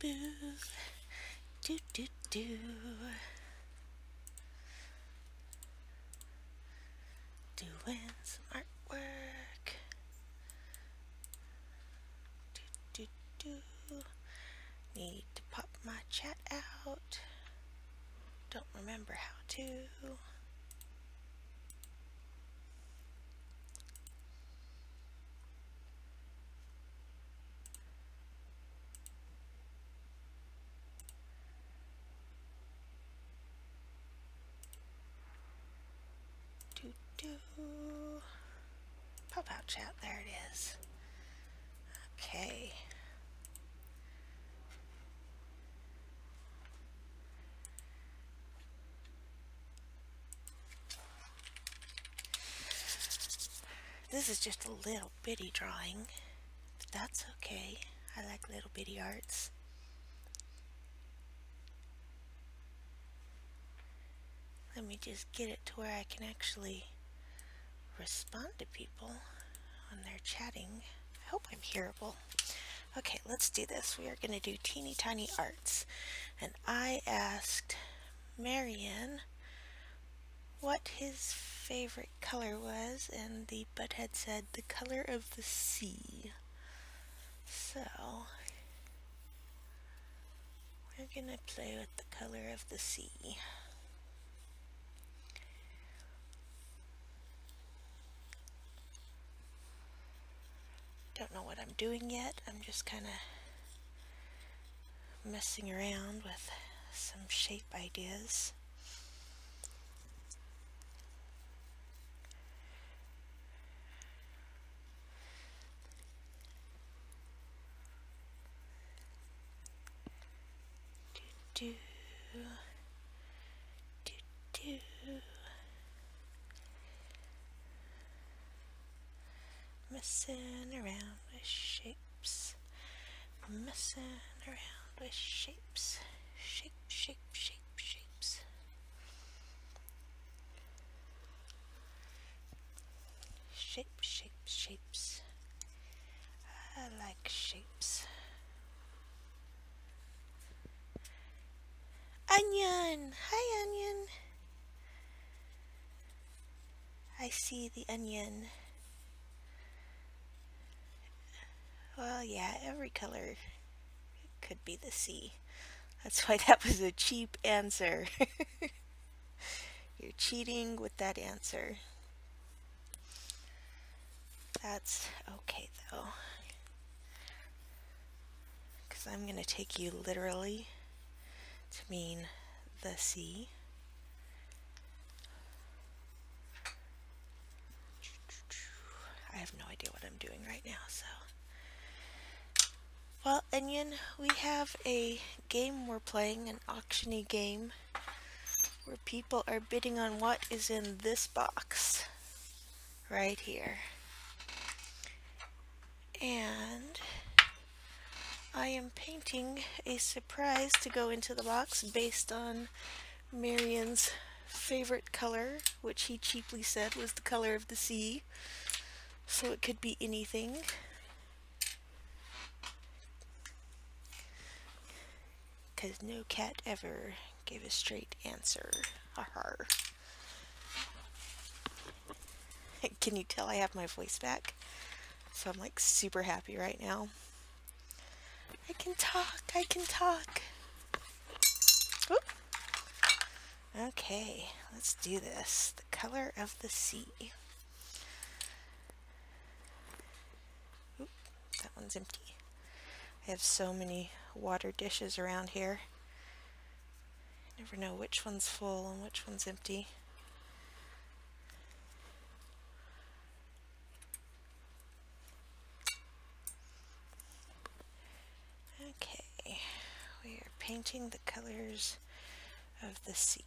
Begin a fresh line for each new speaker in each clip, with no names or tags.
boo. Do do do. Doing some artwork. Do do do. Need to pop my chat out. Don't remember how to. Do do. Pop out chat. There it is. Okay. This is just a little bitty drawing, but that's okay. I like little bitty arts. Let me just get it to where I can actually respond to people when they're chatting. I hope I'm hearable. Okay, let's do this. We are going to do teeny tiny arts. And I asked Marion what his favorite color was, and the butthead said the color of the sea. So we're gonna play with the color of the sea. Don't know what I'm doing yet. I'm just kind of messing around with some shape ideas. Do do do. Messing around with shapes. Messing around with shapes. Shape, shape, shape, shapes. Shape, shape, shapes. I like shapes. Onion! Hi, Onion! I see the onion. Well, yeah, every color could be the sea. That's why that was a cheap answer. You're cheating with that answer. That's okay, though. Because I'm going to take you literally to mean the sea. I have no idea what I'm doing right now, so. Well, Onion, we have a game we're playing, an auction-y game, where people are bidding on what is in this box right here. And I am painting a surprise to go into the box based on Marion's favorite color, which he cheaply said was the color of the sea. So it could be anything. Because no cat ever gave a straight answer. Har. Can you tell I have my voice back? So I'm like super happy right now. I can talk, I can talk. Oop. Okay, let's do this. The color of the sea. Oop, that one's empty. I have so many water dishes around here. I never know which one's full and which one's empty. Okay, we are painting the colors of the sea.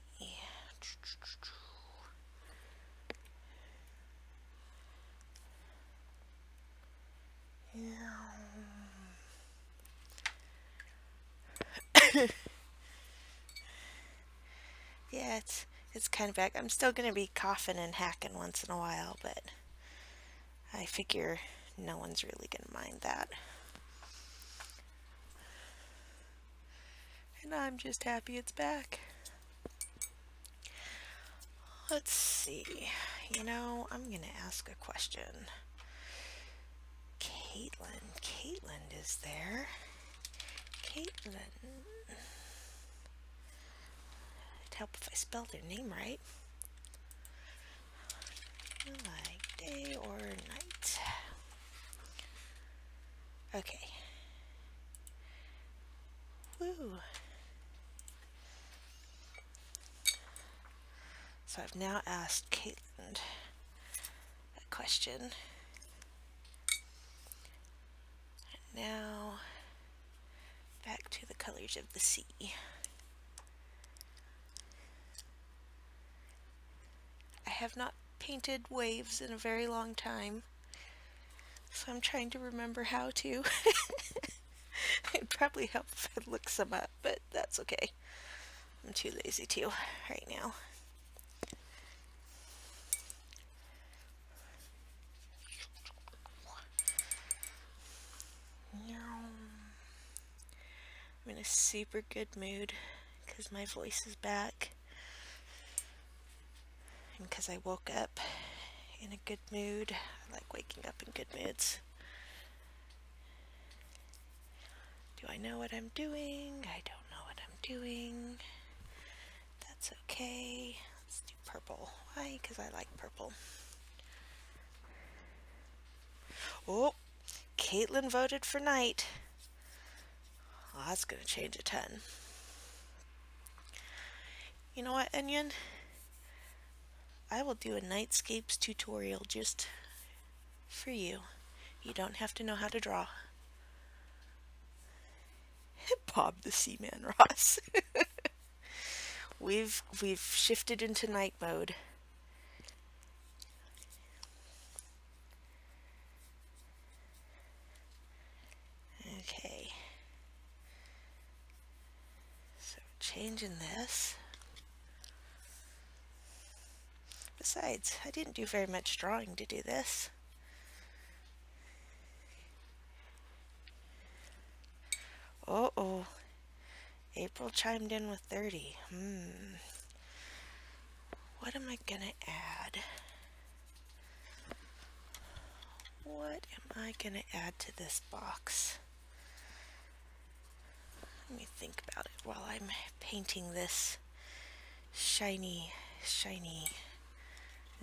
Yeah, it's kind of back. I'm still going to be coughing and hacking once in a while, but I figure no one's really going to mind that. And I'm just happy it's back. Let's see. You know, I'm going to ask a question. Caitlin is there. Caitlin. It'd help if I spelled her name right. Like day or night. Okay. Woo. So I've now asked Caitlin a question. And now back to the colors of the sea. I have not painted waves in a very long time, so I'm trying to remember how to. It'd probably help if I look some up, but that's okay. I'm too lazy to right now. I'm in a super good mood because my voice is back and because I woke up in a good mood. I like waking up in good moods. Do I know what I'm doing? I don't know what I'm doing. That's okay. Let's do purple. Why? Because I like purple. Oh, Caitlin voted for night. Well, that's going to change a ton. You know what, Onion? I will do a Nightscapes tutorial just for you. You don't have to know how to draw. Bob the Seaman Ross. We've shifted into night mode. Okay. So changing this. Besides, I didn't do very much drawing to do this. Uh-oh. April chimed in with 30. What am I gonna add? What am I gonna add to this box? Let me think about it while I'm painting this shiny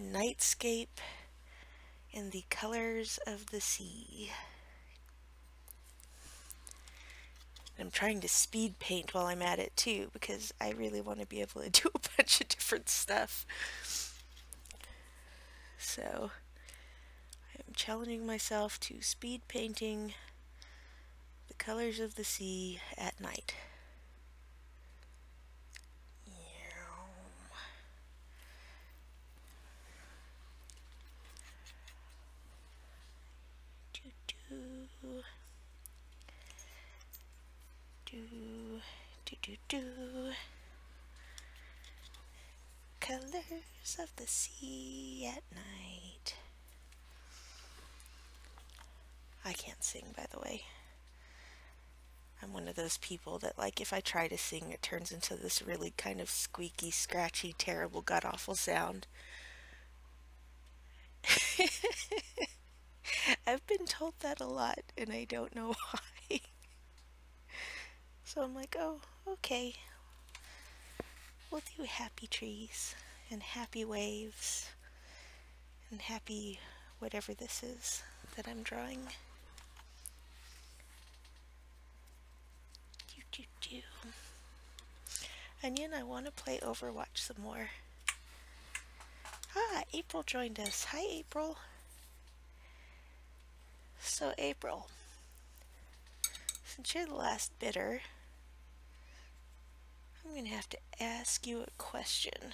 nightscape in the colors of the sea. I'm trying to speed paint while I'm at it too, because I really want to be able to do a bunch of different stuff. So I'm challenging myself to speed painting the colors of the sea at night. Colors of the sea at night. I can't sing, by the way. I'm one of those people that, like, if I try to sing, it turns into this really kind of squeaky, scratchy, terrible, god-awful sound. I've been told that a lot, and I don't know why. So I'm like, oh, okay. We'll do happy trees, and happy waves, and happy whatever this is that I'm drawing. Onion, I want to play Overwatch some more. Ah, April joined us. Hi, April. So, April, since you're the last bidder, I'm going to have to ask you a question.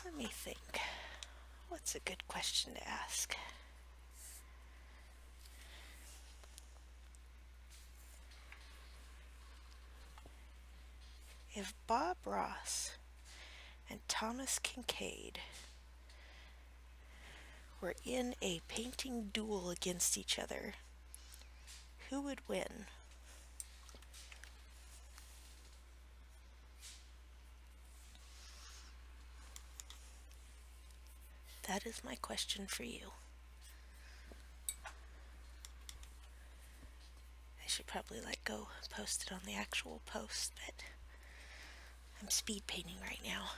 Let me think. What's a good question to ask? If Bob Ross and Thomas Kinkade were in a painting duel against each other, Who would win? That is my question for you. I should probably go post it on the actual post, but I'm speed painting right now.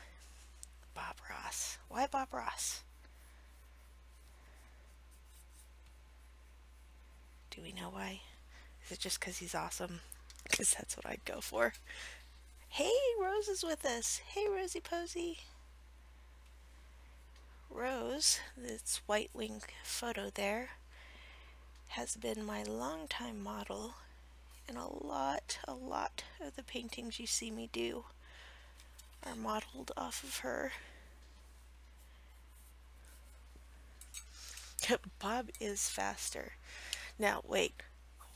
Bob Ross. Why Bob Ross? Do we know why? Is it just because he's awesome? Because that's what I'd go for. Hey, Rose is with us. Hey, Rosie Posey. Rose, this white wing photo there, has been my longtime model, and a lot of the paintings you see me do are modeled off of her. Bob is faster. Now, wait,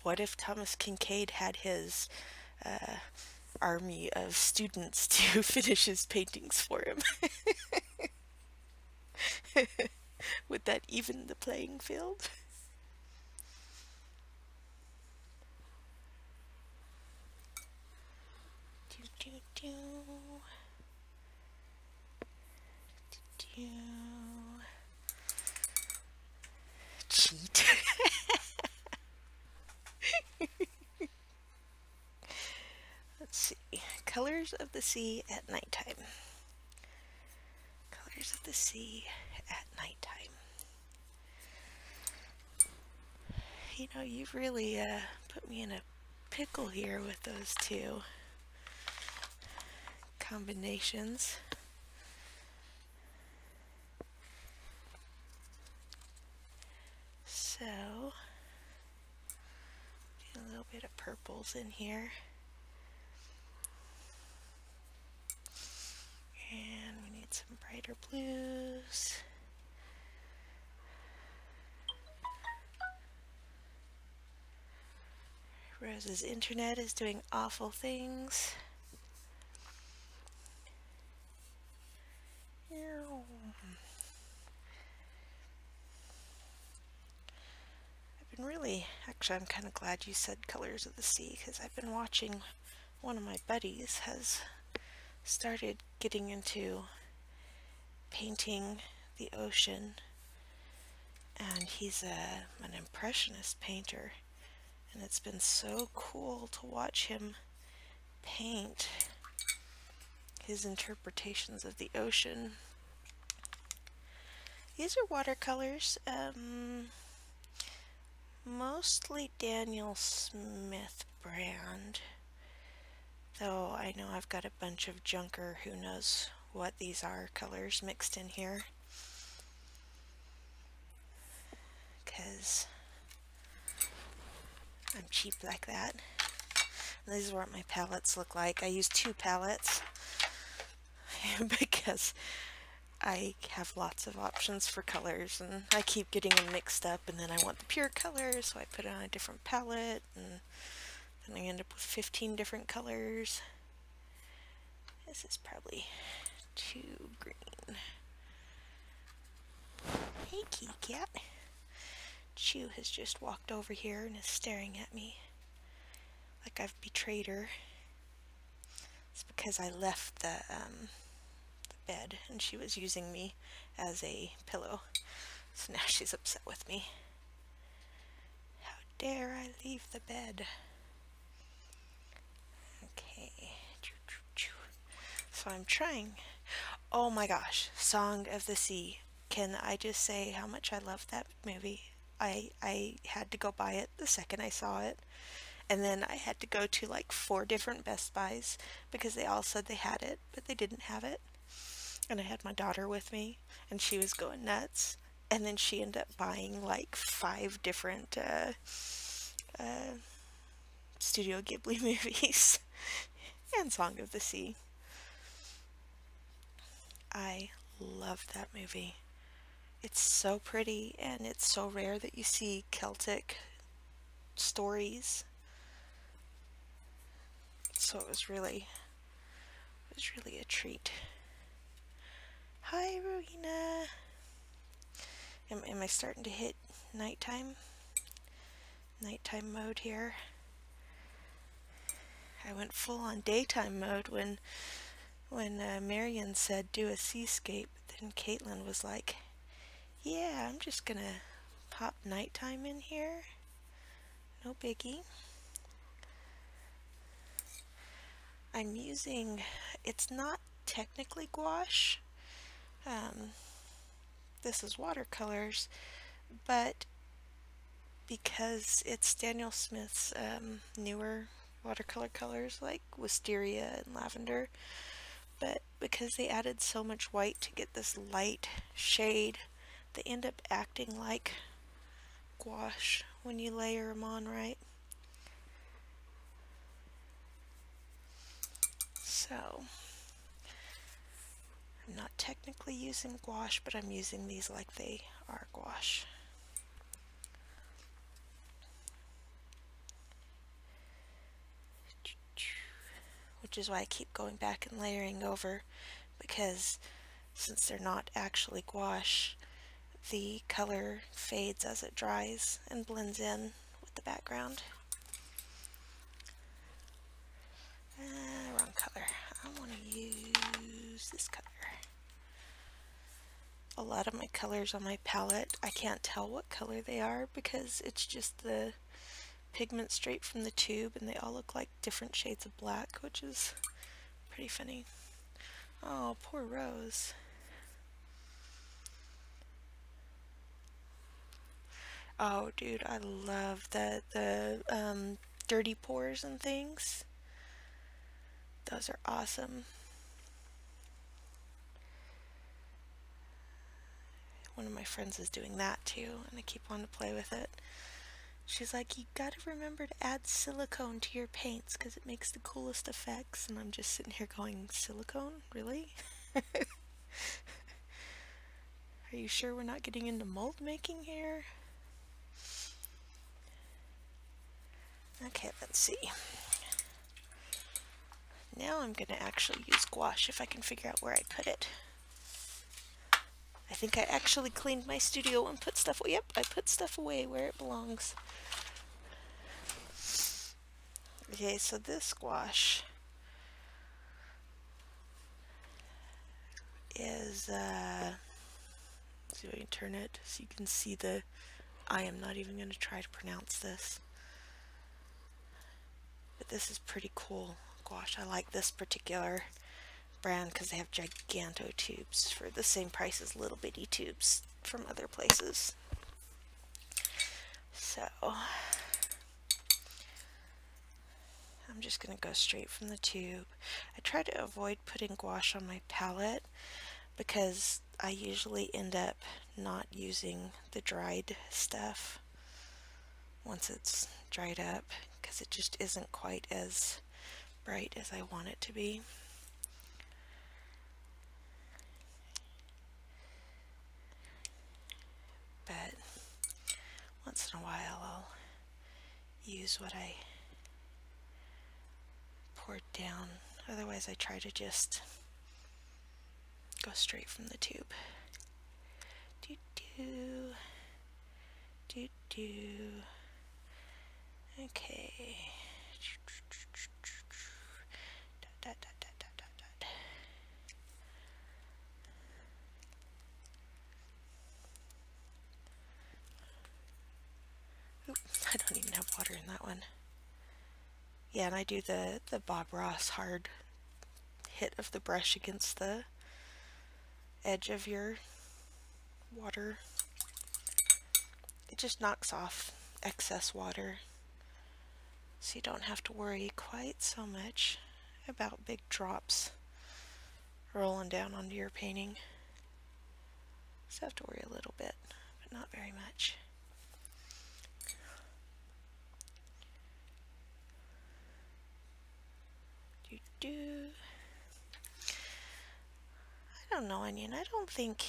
what if Thomas Kinkade had his army of students to finish his paintings for him? Would that even the playing field? Cheat. Let's see. Colors of the Sea at nighttime. Colors of the Sea at nighttime. You know, you've really put me in a pickle here with those two combinations. So, do a little bit of purples in here. And we need some brighter blues. Rose's internet is doing awful things. I've been really, actually I'm kind of glad you said Colors of the Sea, because I've been watching, one of my buddies has started getting into painting the ocean, and he's an impressionist painter, and it's been so cool to watch him paint his interpretations of the ocean. These are watercolors, mostly Daniel Smith brand, though I know I've got a bunch of junker who knows what these are colors mixed in here, because I'm cheap like that. And these are what my palettes look like. I use 2 palettes because I have lots of options for colors, and I keep getting them mixed up, and then I want the pure colors, so I put it on a different palette, and then I end up with 15 different colors. This is probably too green. Hey, kitty cat. Chew has just walked over here and is staring at me like I've betrayed her. It's because I left the bed and she was using me as a pillow, so now she's upset with me. How dare I leave the bed? Okay, so I'm trying. Oh my gosh, Song of the Sea. Can I just say how much I love that movie? I had to go buy it the second I saw it, and then I had to go to like 4 different Best Buys because they all said they had it, but they didn't have it. And I had my daughter with me, and she was going nuts, and then she ended up buying like 5 different Studio Ghibli movies and Song of the Sea. I love that movie. It's so pretty, and it's so rare that you see Celtic stories. So it was really a treat. Hi, Rowena. Am I starting to hit nighttime? nighttime mode here. I went full on daytime mode when Marion said do a seascape. Then Caitlin was like, yeah, I'm just gonna pop nighttime in here. No biggie. I'm using, it's not technically gouache. This is watercolors, but because it's Daniel Smith's newer watercolor colors like wisteria and lavender, but because they added so much white to get this light shade, they end up acting like gouache when you layer them on right. So I'm not technically using gouache, but I'm using these like they are gouache. Which is why I keep going back and layering over, because since they're not actually gouache, the color fades as it dries and blends in with the background. Wrong color. I want to use this color. A lot of my colors on my palette, I can't tell what color they are because it's just the pigment straight from the tube, and they all look like different shades of black, which is pretty funny. Oh, poor Rose. Oh, dude, I love the dirty pours and things. Those are awesome. One of my friends is doing that too, and I keep wanting to play with it. She's like, you gotta remember to add silicone to your paints because it makes the coolest effects. And I'm just sitting here going, silicone? Really? Are you sure we're not getting into mold making here? Okay, let's see. Now I'm gonna actually use gouache if I can figure out where I put it. I think I actually cleaned my studio and put stuff away. Yep, I put stuff away where it belongs. Okay, so this gouache is, let's see if I can turn it so you can see the, I am not even going to try to pronounce this. But this is pretty cool gouache. I like this particular brand because they have giganto tubes for the same price as little bitty tubes from other places. So I'm just going to go straight from the tube. I try to avoid putting gouache on my palette because I usually end up not using the dried stuff once it's dried up because it just isn't quite as bright as I want it to be. But once in a while I'll use what I poured down. Otherwise I try to just go straight from the tube. Do do do do. Okay. Da, da, da, da, da, da. Oop, I don't even have water in that one. Yeah, and I do the Bob Ross hard hit of the brush against the edge of your water. It just knocks off excess water, so you don't have to worry quite so much about big drops rolling down onto your painting. Just have to worry a little bit, but not very much. Do. I don't know, Onion. I don't think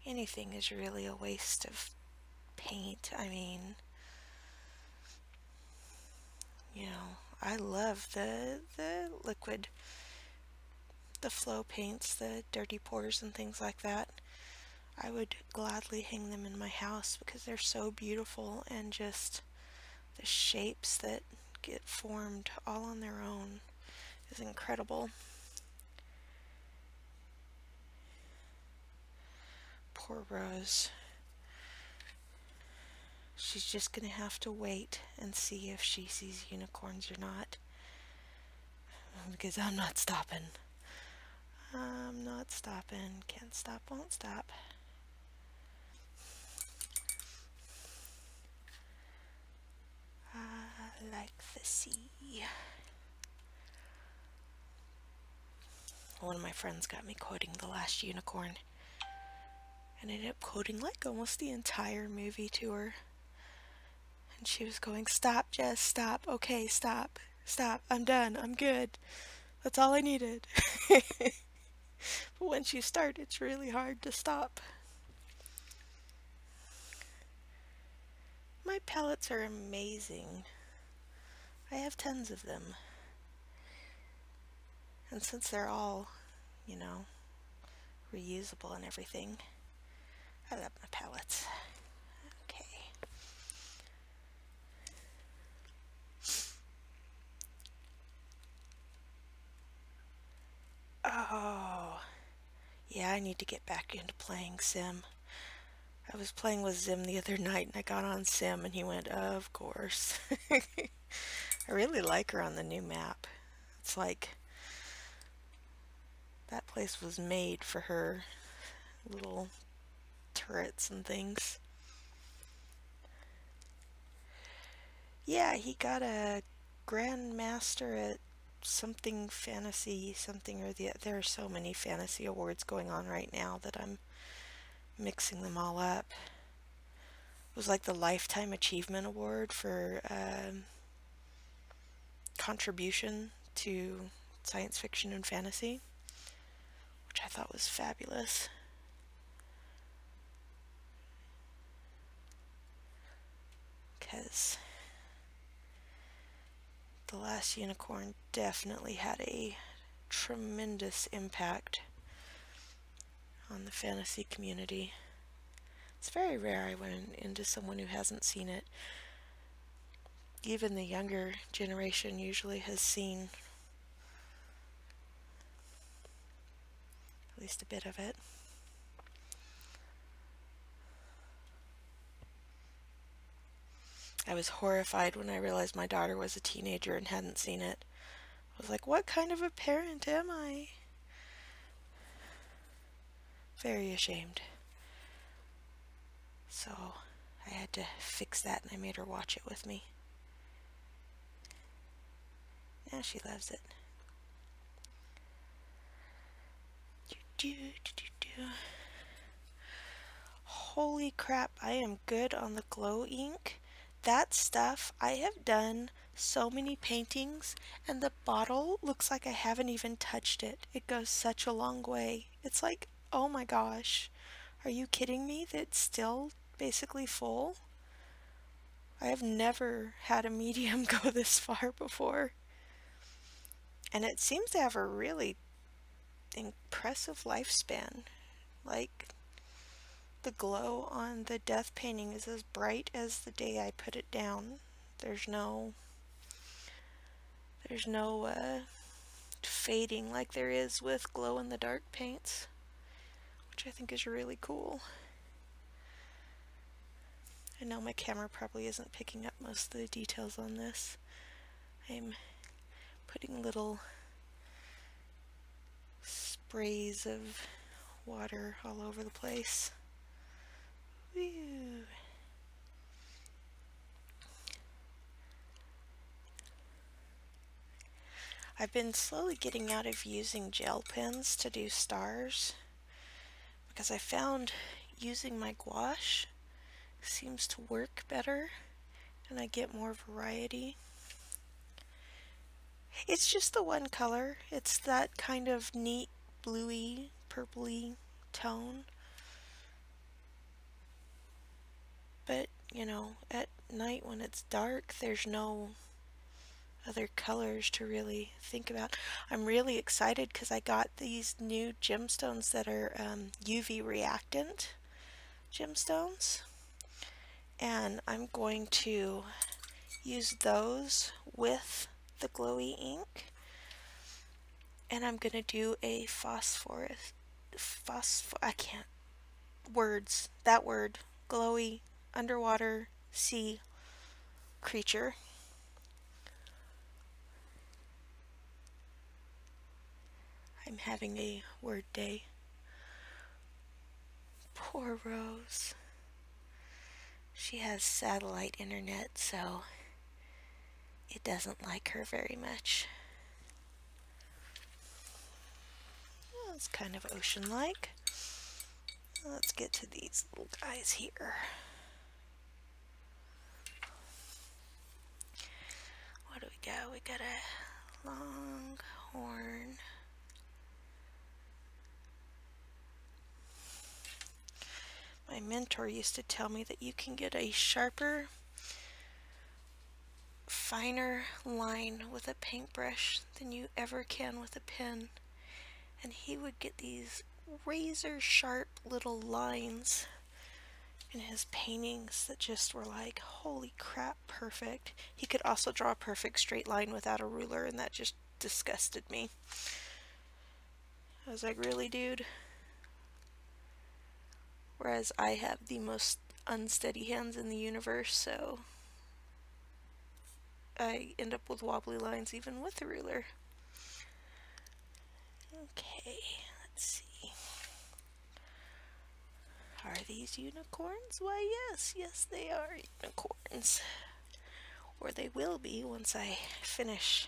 anything is really a waste of paint. I mean, you know, I love the liquid, the flow paints, the dirty pours and things like that. I would gladly hang them in my house because they're so beautiful and just The shapes that get formed all on their own is incredible. Poor Rose. She's just gonna have to wait and see if she sees unicorns or not. Because I'm not stopping. I'm not stopping. Can't stop, won't stop. I like the sea. One of my friends got me quoting The Last Unicorn. And I ended up quoting like almost the entire movie to her. And she was going, "Stop, Jess, stop. Okay, stop. Stop. I'm done. I'm good. That's all I needed." But once you start, it's really hard to stop. My palettes are amazing. I have tons of them. And since they're all, you know, reusable and everything, I love my palettes. Okay. Oh, yeah, I need to get back into playing Sim. I was playing with Zim the other night and I got on Sim and he went, "Of course." I really like her on the new map. It's like that place was made for her little turrets and things. Yeah, he got a Grandmaster at something fantasy, something or the other. There are so many fantasy awards going on right now that I'm mixing them all up. It was like the Lifetime Achievement Award for contribution to science fiction and fantasy, which I thought was fabulous. Because The Last Unicorn definitely had a tremendous impact on the fantasy community. It's very rare I run into someone who hasn't seen it. Even the younger generation usually has seen at least a bit of it. I was horrified when I realized my daughter was a teenager and hadn't seen it. I was like, what kind of a parent am I? Very ashamed. So I had to fix that and I made her watch it with me. Now she loves it. Holy crap, I am good on the glow ink. That stuff, I have done so many paintings and the bottle looks like I haven't even touched it. It goes such a long way. It's like, oh my gosh, are you kidding me? That's still basically full? I have never had a medium go this far before. And it seems to have a really impressive lifespan. Like, the glow on the death painting is as bright as the day I put it down. There's no fading like there is with glow in the dark paints, which I think is really cool. I know my camera probably isn't picking up most of the details on this. I'm putting little sprays of water all over the place. Woo. I've been slowly getting out of using gel pens to do stars because I found using my gouache seems to work better and I get more variety. It's just the one color. It's that kind of neat bluey, purpley tone. But, you know, at night when it's dark, there's no other colors to really think about. I'm really excited because I got these new gemstones that are UV reactant gemstones. And I'm going to use those with the glowy ink. And I'm gonna do a I can't, that word, glowy underwater sea creature. I'm having a word day. Poor Rose. She has satellite internet, so it doesn't like her very much. Well, it's kind of ocean-like. Let's get to these little guys here. What do we got? We got a longhorn. My mentor used to tell me that you can get a sharper, finer line with a paintbrush than you ever can with a pen. And he would get these razor sharp little lines in his paintings that just were like, holy crap, perfect. He could also draw a perfect straight line without a ruler, and that just disgusted me. I was like, really, dude? Whereas I have the most unsteady hands in the universe, so I end up with wobbly lines even with a ruler. Okay, let's see. Are these unicorns? Why, yes, they are unicorns. Or they will be once I finish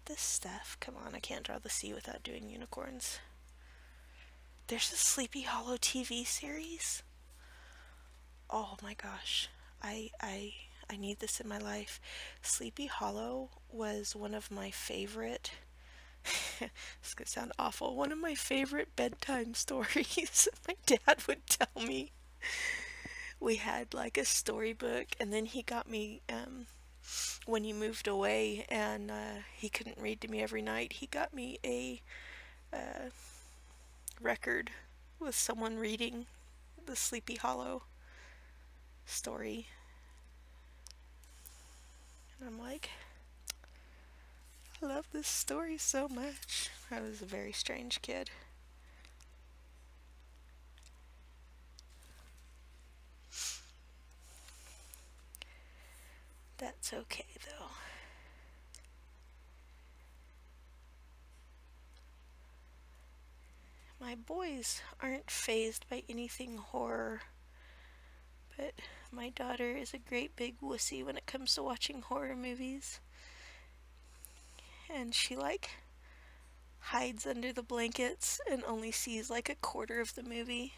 this stuff. Come on, I can't draw the sea without doing unicorns. There's a Sleepy Hollow TV series. Oh my gosh. I need this in my life. Sleepy Hollow was one of my favorite this could sound awful. One of my favorite bedtime stories. My dad would tell me. We had like a storybook, and then he got me, when he moved away and he couldn't read to me every night, he got me a record with someone reading the Sleepy Hollow story. And I'm like, I love this story so much. I was a very strange kid. That's okay though. My boys aren't fazed by anything horror, but my daughter is a great big wussy when it comes to watching horror movies. And she like hides under the blankets and only sees like a quarter of the movie.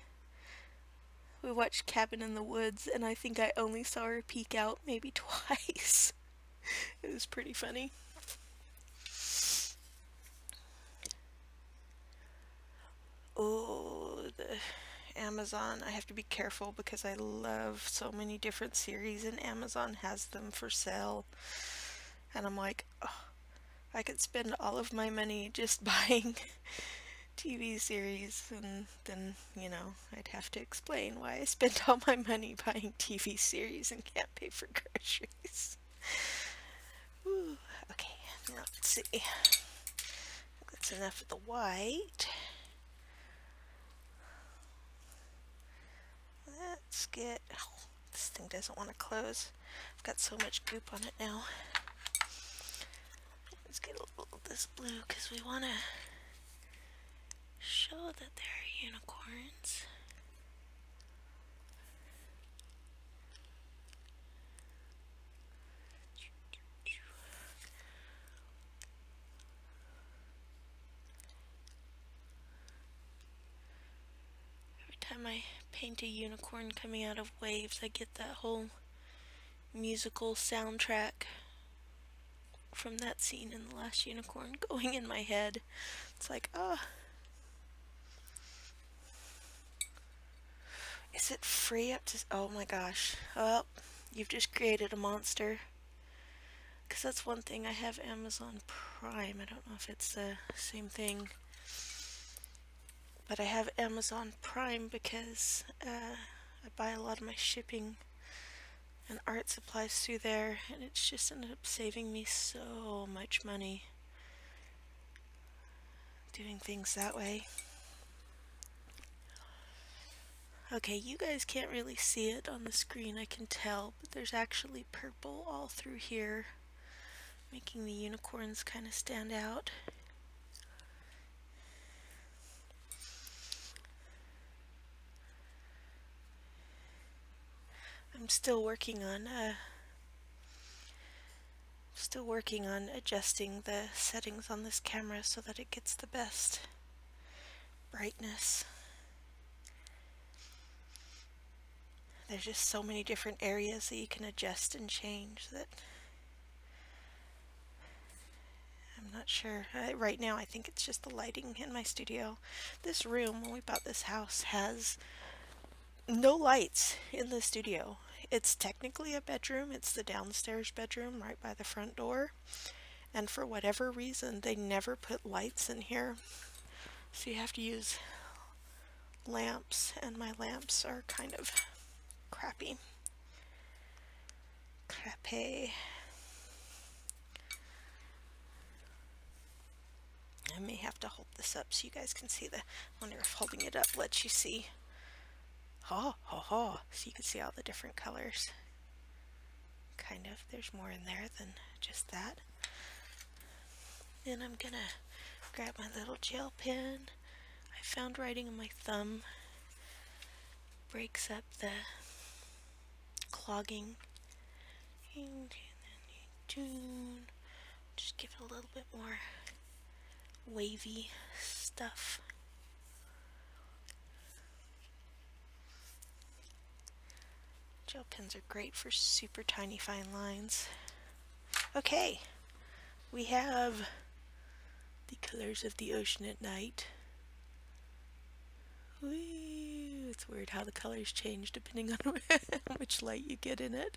We watched Cabin in the Woods, and I think I only saw her peek out maybe twice. It was pretty funny. Oh, the Amazon. I have to be careful because I love so many different series, and Amazon has them for sale. And I'm like, oh, I could spend all of my money just buying TV series, and then, you know, I'd have to explain why I spent all my money buying TV series and can't pay for groceries. Ooh, okay, now let's see. That's enough of the white. Let's get, oh, this thing doesn't want to close. I've got so much goop on it now. Let's get a little of this blue because we want to show that they're unicorns. Every time I paint a unicorn coming out of waves, I get that whole musical soundtrack from that scene in The Last Unicorn going in my head. It's like, ah. Oh. Is it free up to... Oh my gosh. Oh, you've just created a monster. Because that's one thing. I have Amazon Prime. I don't know if it's the same thing. But I have Amazon Prime because I buy a lot of my shipping and art supplies through there, and it's just ended up saving me so much money doing things that way. Okay, you guys can't really see it on the screen, I can tell, but there's actually purple all through here, making the unicorns kind of stand out. I'm still working on adjusting the settings on this camera so that it gets the best brightness. There's just so many different areas that you can adjust and change that I'm not sure. Right now I think it's just the lighting in my studio. This room, when we bought this house, has no lights in the studio. It's technically a bedroom. It's the downstairs bedroom right by the front door. And for whatever reason, they never put lights in here. So you have to use lamps, and my lamps are kind of crappy. Crappy. I may have to hold this up so you guys can see the, I wonder if holding it up lets you see. Oh, so you can see all the different colors. Kind of, there's more in there than just that. Then I'm gonna grab my little gel pen. I found writing on my thumb breaks up the clogging. And then just give it a little bit more wavy stuff. Gel pens are great for super tiny fine lines. Okay, we have the colors of the ocean at night. Whee! It's weird how the colors change depending on which light you get in it.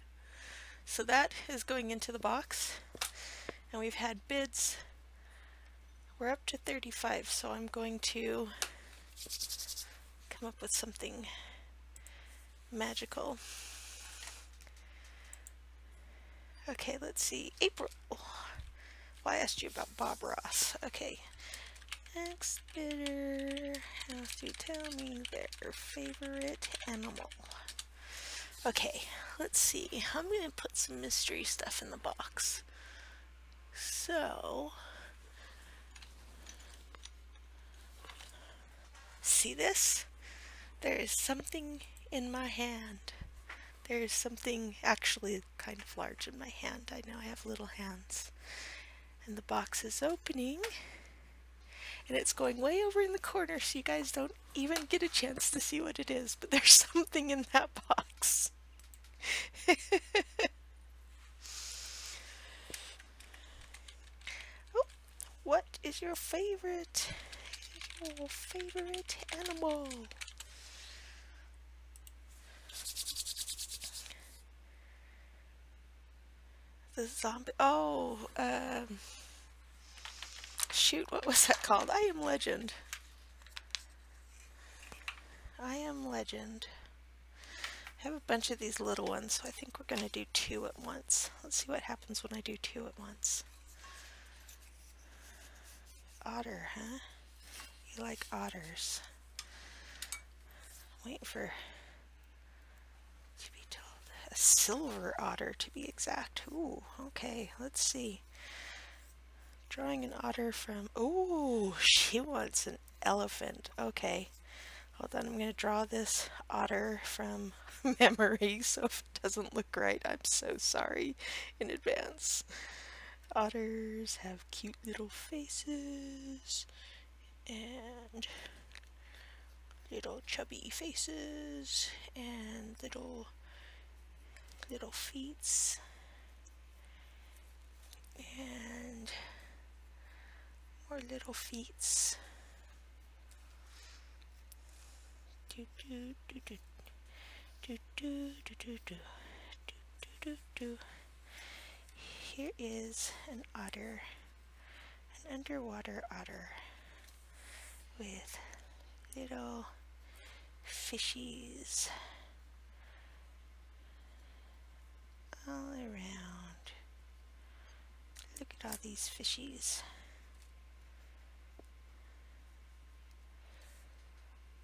So that is going into the box, and we've had bids. We're up to 35, so I'm going to come up with something magical. Okay, let's see. April. Well, I asked you about Bob Ross. Okay. Next bidder has to tell me their favorite animal. Okay, let's see. I'm going to put some mystery stuff in the box. So, see this? There is something in my hand. There is something actually kind of large in my hand. I know I have little hands. And the box is opening. And it's going way over in the corner so you guys don't even get a chance to see what it is. But there's something in that box. Oh, what is your favorite animal? The zombie. Oh, shoot, what was that called? I Am Legend. I Am Legend. I have a bunch of these little ones, so I think we're going to do 2 at once. Let's see what happens when I do 2 at once. Otter, huh? You like otters. Waiting for to be told. A silver otter, to be exact. Ooh, okay, let's see. Drawing an otter from... Ooh, she wants an elephant. Okay. Hold on, I'm going to draw this otter from memory, so if it doesn't look right, I'm so sorry in advance. Otters have cute little faces and little chubby faces and little feet and more little feet. Here is an otter, an underwater otter with little fishies. all around. Look at all these fishies.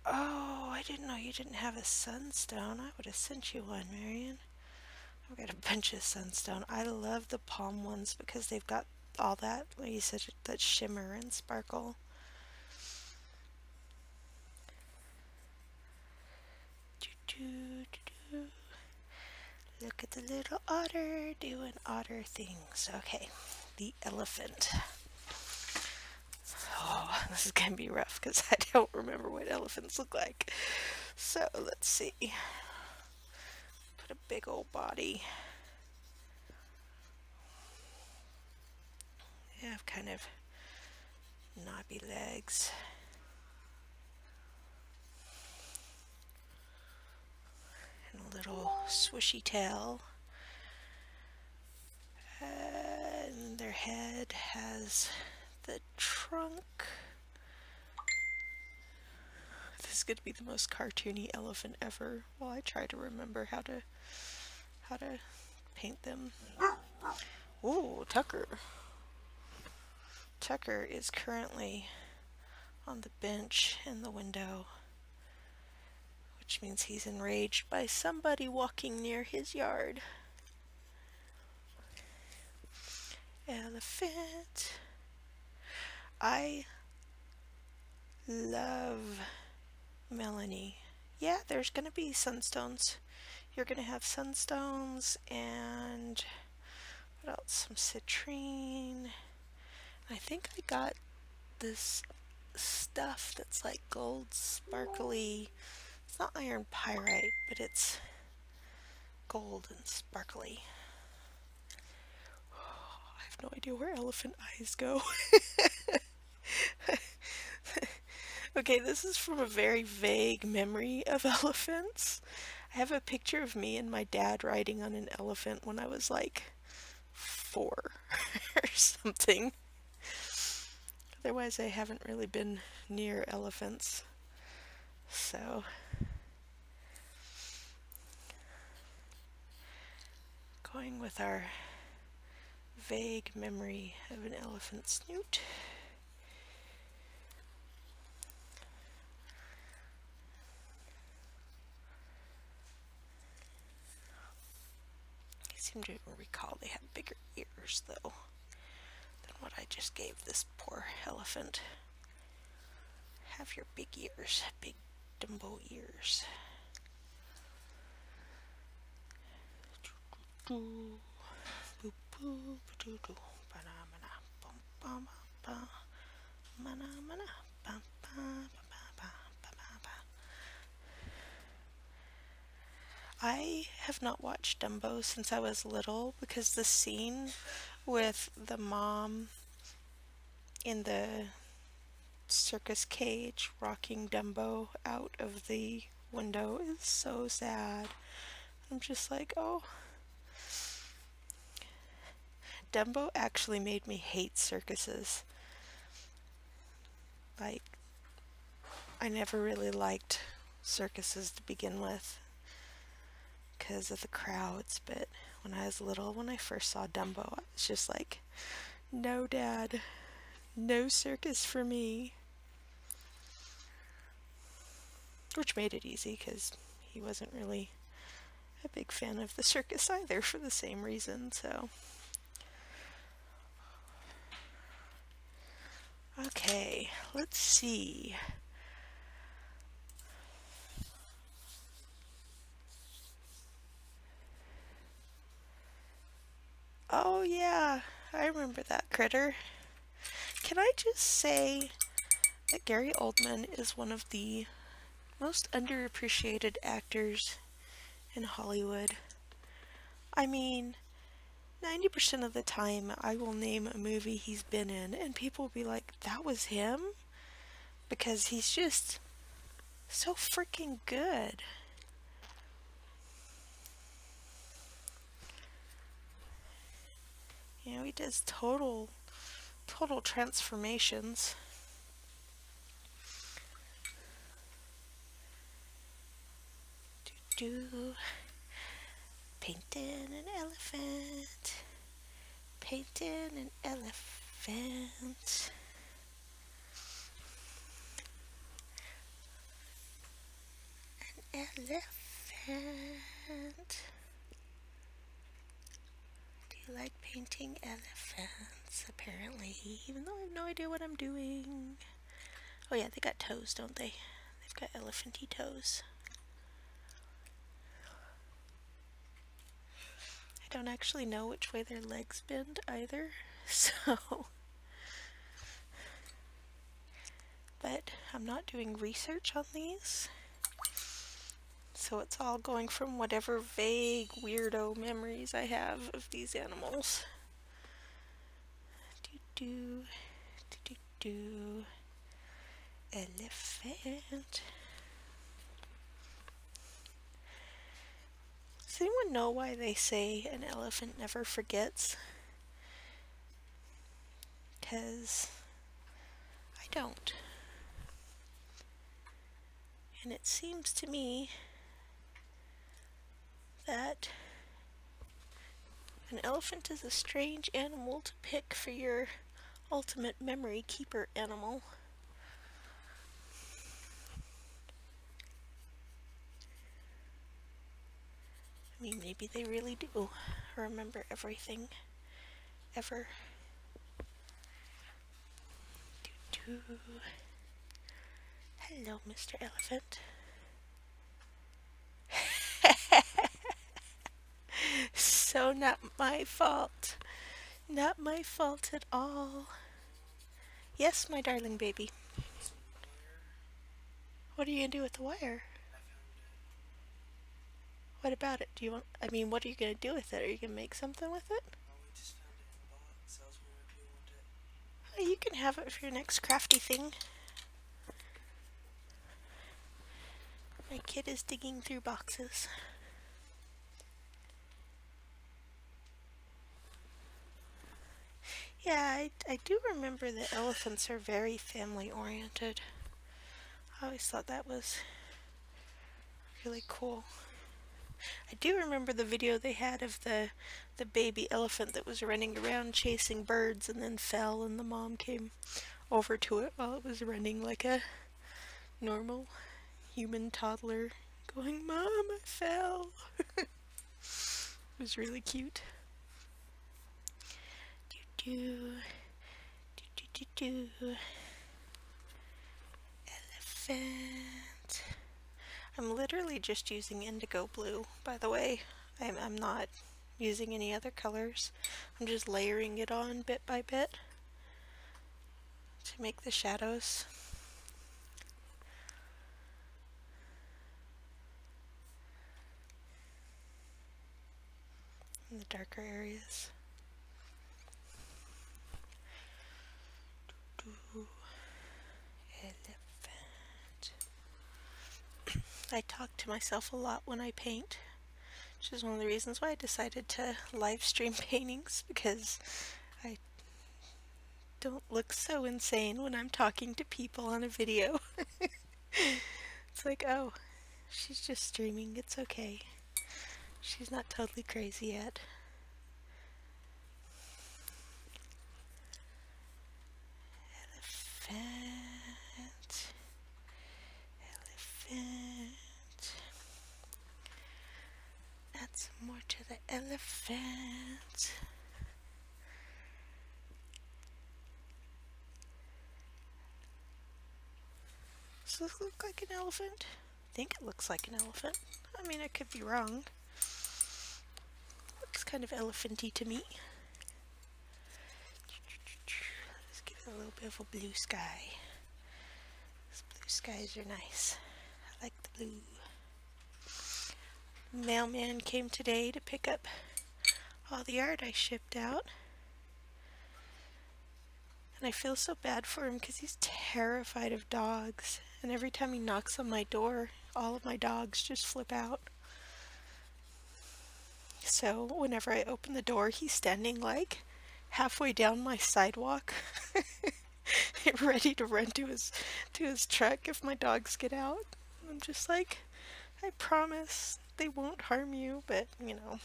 Oh, I didn't know you didn't have a sunstone. I would have sent you one, Marion. I've got a bunch of sunstone. I love the palm ones because they've got all that, like you said, that shimmer and sparkle. Look at the little otter doing otter things. Okay, the elephant. Oh, this is going to be rough because I don't remember what elephants look like. So let's see. Put a big old body. They have kind of knobby legs. And a little swishy tail. And their head has the trunk. This is going to be the most cartoony elephant ever. Well, I try to remember how to paint them. Ooh, Tucker. Tucker is currently on the bench in the window, which means he's enraged by somebody walking near his yard. Elephant. I love Melanie. Yeah, there's going to be sunstones. You're going to have sunstones and what else? Some citrine. I think I got this stuff that's like gold sparkly. It's not iron pyrite, but it's gold and sparkly. I have no idea where elephant eyes go. Okay, this is from a very vague memory of elephants. I have a picture of me and my dad riding on an elephant when I was like 4 or something. Otherwise, I haven't really been near elephants. So, going with our vague memory of an elephant snoot. I seem to recall they have bigger ears, though, than what I just gave this poor elephant. Have your big ears, big Dumbo ears. I have not watched Dumbo since I was little because the scene with the mom in the circus cage rocking Dumbo out of the window is so sad. I'm just like, oh. Dumbo actually made me hate circuses. Like, I never really liked circuses to begin with because of the crowds, but when I was little, when I first saw Dumbo, I was just like, no, Dad, no circus for me. Which made it easy because he wasn't really a big fan of the circus either for the same reason, so. Okay, let's see. Oh yeah, I remember that critter. Can I just say that Gary Oldman is one of the most underappreciated actors in Hollywood? I mean, 90% of the time I will name a movie he's been in and people will be like, that was him? Because he's just so freaking good. You know, he does total transformations. Painting an elephant. Painting an elephant. An elephant. Do you like painting elephants? Apparently, even though I have no idea what I'm doing. Oh yeah, they got toes, don't they? They've got elephanty toes. I don't actually know which way their legs bend either, so... But I'm not doing research on these, so it's all going from whatever vague weirdo memories I have of these animals. Do do do do. Elephant. Does anyone know why they say an elephant never forgets? 'Cause I don't. And it seems to me that an elephant is a strange animal to pick for your ultimate memory keeper animal. I mean, maybe they really do remember everything, ever. Doo-doo. Hello, Mr. Elephant. So not my fault. Not my fault at all. Yes, my darling baby. What are you gonna do with the wire? What about it? Do you want, I mean, what are you gonna do with it? Are you gonna make something with it?
We just found it in a box. I was wondering if you wanted it.
Oh, you can have it for your next crafty thing. My kid is digging through boxes. Yeah, I do remember that elephants are very family oriented. I always thought that was really cool. I do remember the video they had of the baby elephant that was running around chasing birds and then fell, and the mom came over to it while it was running like a normal human toddler going, "Mom, I fell." It was really cute. Do do do do do. Elephant. I'm literally just using indigo blue, by the way. I'm not using any other colors. I'm just layering it on bit by bit to make the shadows. In the darker areas. Elephant. I talk to myself a lot when I paint, which is one of the reasons why I decided to live stream paintings, because I don't look so insane when I'm talking to people on a video. It's like, oh, she's just streaming, it's okay. She's not totally crazy yet. Elephant. Elephant. Add some more to the elephant. Does this look like an elephant? I think it looks like an elephant. I mean, I could be wrong. Looks kind of elephanty to me. Let's give it a little bit of a blue sky. These blue skies are nice. I like the blue. Mailman came today to pick up all the art I shipped out. And I feel so bad for him because he's terrified of dogs. And every time he knocks on my door, all of my dogs just flip out. So whenever I open the door, he's standing like halfway down my sidewalk, ready to run to his truck if my dogs get out. I'm just like, I promise they won't harm you, but you know,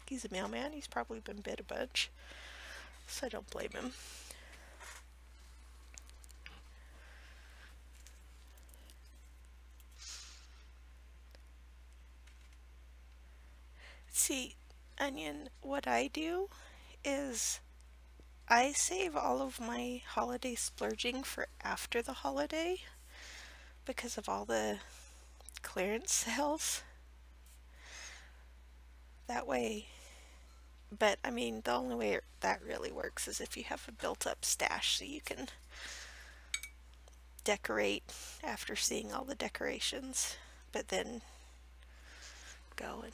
he's a mailman. He's probably been bit a bunch, so I don't blame him. See, Onion, what I do is I save all of my holiday splurging for after the holiday because of all the clearance sales. That way, but I mean, the only way that really works is if you have a built-up stash so you can decorate after seeing all the decorations, but then go and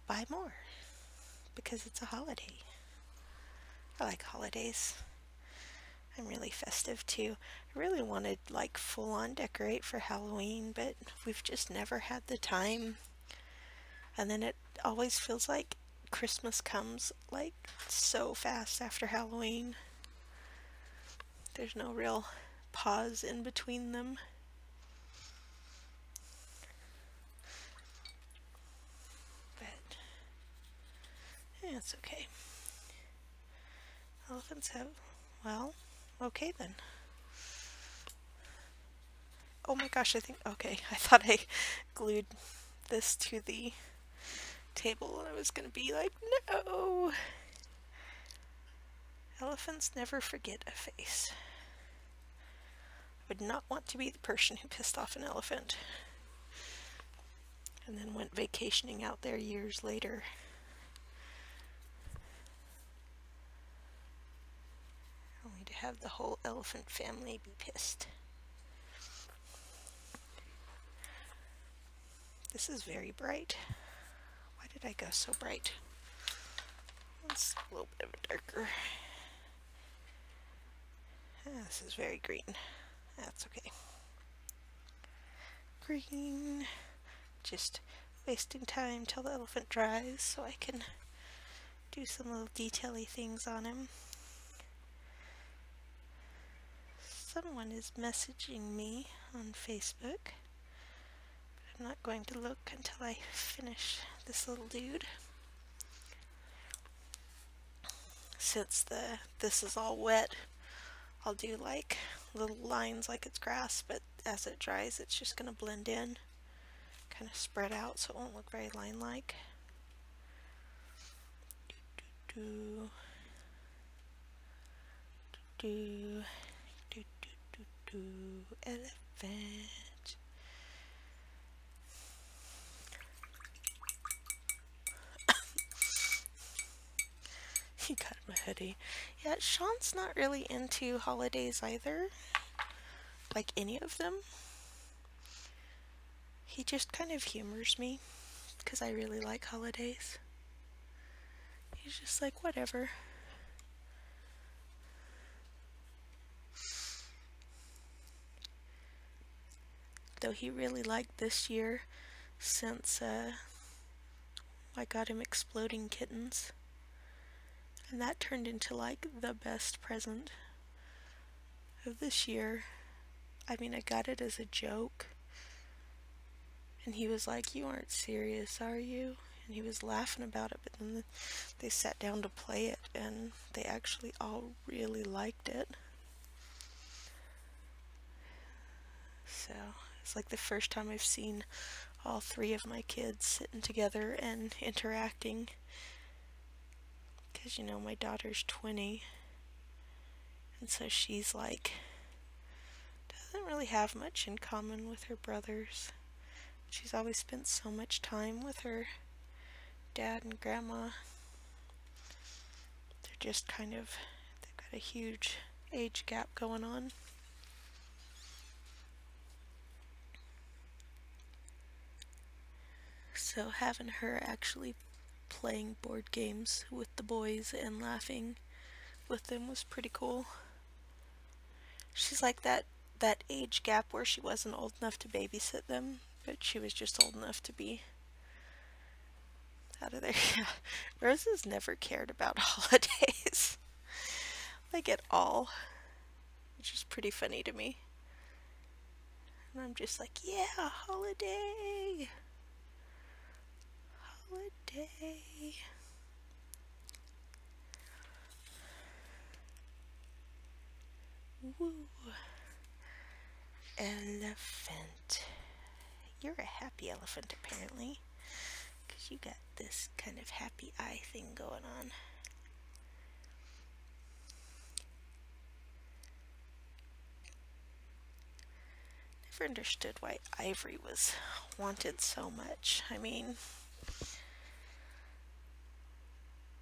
buy more because it's a holiday. I like holidays. I'm really festive too. I really wanted like full-on decorate for Halloween, but we've just never had the time. And then it always feels like Christmas comes like so fast after Halloween. There's no real pause in between them. But yeah, it's okay. Elephants have, well, okay then. Oh my gosh, okay, I thought I glued this to the table and I was gonna be like, no! Elephants never forget a face. I would not want to be the person who pissed off an elephant and then went vacationing out there years later. Only to have the whole elephant family be pissed. This is very bright. Why did I go so bright? It's a little bit of a darker. This is very green. That's okay. Green. Just wasting time till the elephant dries so I can do some little detail-y things on him. Someone is messaging me on Facebook. I'm not going to look until I finish this little dude. Since this is all wet, I'll do like little lines like it's grass, but as it dries it's just going to blend in, kind of spread out so it won't look very line-like. Elephant. You got him a hoodie. Yeah, Sean's not really into holidays either. Like any of them. He just kind of humors me because I really like holidays. He's just like, whatever. Though he really liked this year since I got him exploding kittens. And that turned into like the best present of this year. I mean, I got it as a joke. And he was like, you aren't serious, are you? And he was laughing about it, but then they sat down to play it and they actually all really liked it. So it's like the first time I've seen all three of my kids sitting together and interacting. Because, you know, my daughter's 20. And so she's like, doesn't really have much in common with her brothers. She's always spent so much time with her dad and grandma. They're just kind of, they've got a huge age gap going on. So having her actually playing board games with the boys and laughing with them was pretty cool. She's like that age gap where she wasn't old enough to babysit them, but she was just old enough to be out of there. Rosa's never cared about holidays. Like at all. Which is pretty funny to me. And I'm just like, yeah, holiday! Holiday! Woo! Elephant. You're a happy elephant, apparently, because you got this kind of happy eye thing going on. Never understood why ivory was wanted so much. I mean,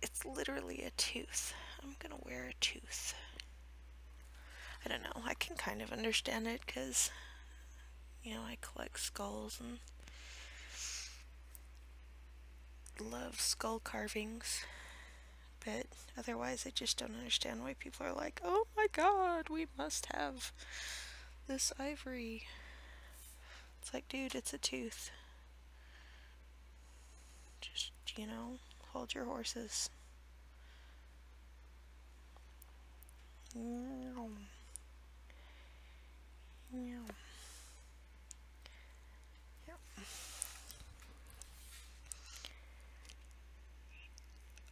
it's literally a tooth. I'm gonna wear a tooth. I don't know, I can kind of understand it because, you know, I collect skulls and love skull carvings, but otherwise I just don't understand why people are like, oh my god, we must have this ivory. It's like, dude, it's a tooth. Just, you know, hold your horses.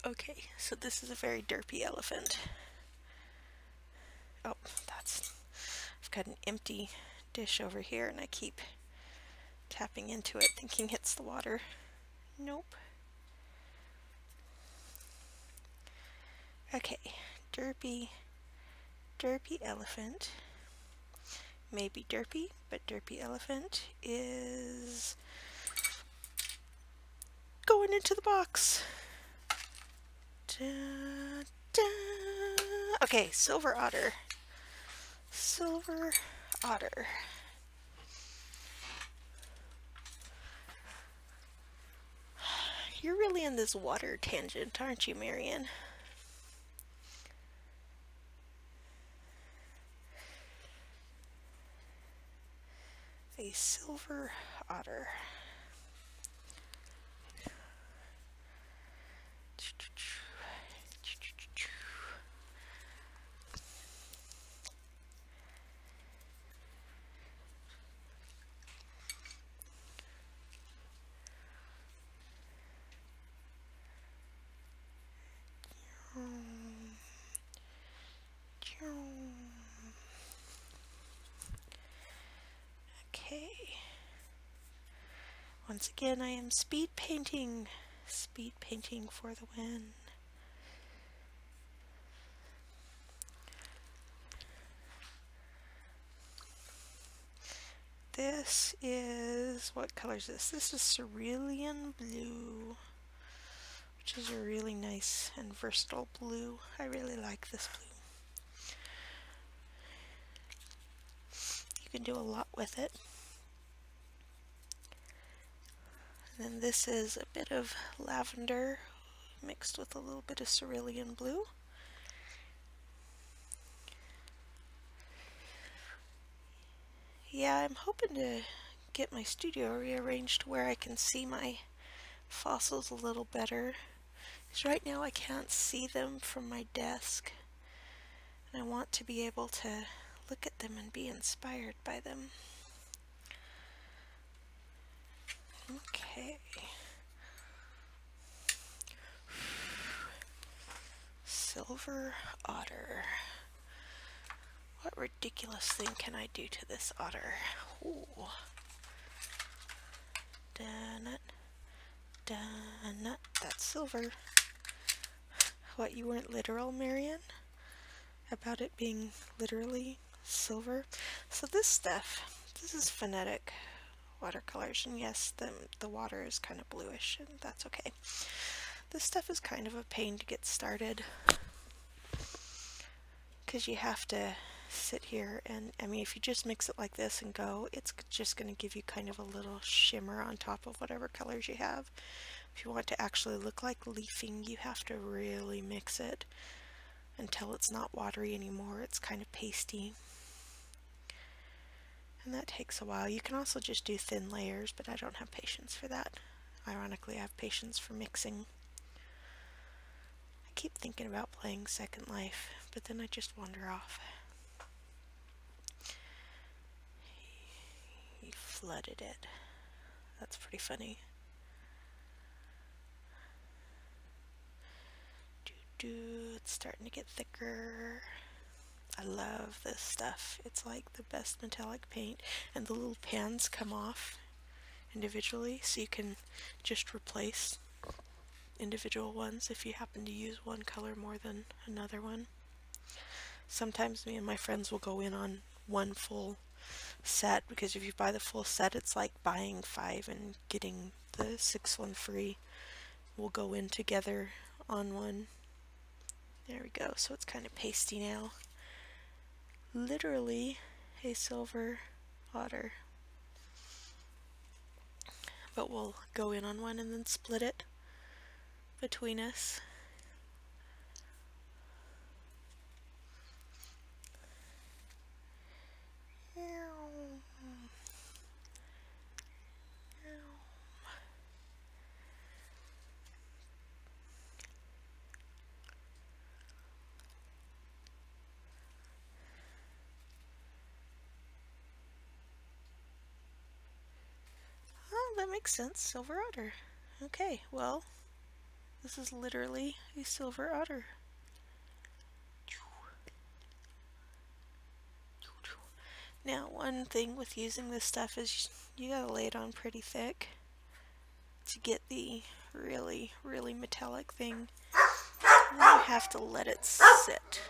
Okay, so this is a very derpy elephant. Oh, I've got an empty dish over here and I keep tapping into it thinking it's the water. Nope. Okay, derpy elephant. Maybe derpy, but derpy elephant is going into the box. Da, da. Okay, silver otter. Silver otter. You're really in this water tangent, aren't you, Marion? A silver otter. Okay. Once again, I am speed painting. Speed painting for the win. This is, what color is this? This is cerulean blue, which is a really nice and versatile blue. I really like this blue. You can do a lot with it. And then this is a bit of lavender mixed with a little bit of cerulean blue. Yeah, I'm hoping to get my studio rearranged where I can see my fossils a little better. Because right now I can't see them from my desk. And I want to be able to look at them and be inspired by them. Okay. Silver otter. What ridiculous thing can I do to this otter? Ooh. Donut. Donut. That's silver. What, you weren't literal, Marion? About it being literally silver? So this stuff, this is phonetic watercolors, and yes, the water is kind of bluish, and that's okay. This stuff is kind of a pain to get started, because you have to sit here and, I mean, if you just mix it like this and go, it's just going to give you kind of a little shimmer on top of whatever colors you have. If you want to actually look like leafing, you have to really mix it until it's not watery anymore. It's kind of pasty. And that takes a while. You can also just do thin layers, but I don't have patience for that. Ironically, I have patience for mixing. I keep thinking about playing Second Life, but then I just wander off. flooded it. That's pretty funny. It's starting to get thicker. I love this stuff. It's like the best metallic paint, and the little pans come off individually, so you can just replace individual ones if you happen to use one color more than another one. Sometimes me and my friends will go in on one full set, because if you buy the full set, it's like buying 5 and getting the 6th one free. We'll go in together on one. There we go, so it's kind of pasty now. Literally a silver otter. But we'll go in on one and then split it between us. Oh, that makes sense. Silver otter. Okay, well, this is literally a silver otter. Now, one thing with using this stuff is you gotta lay it on pretty thick to get the really, really metallic thing. And then you have to let it sit.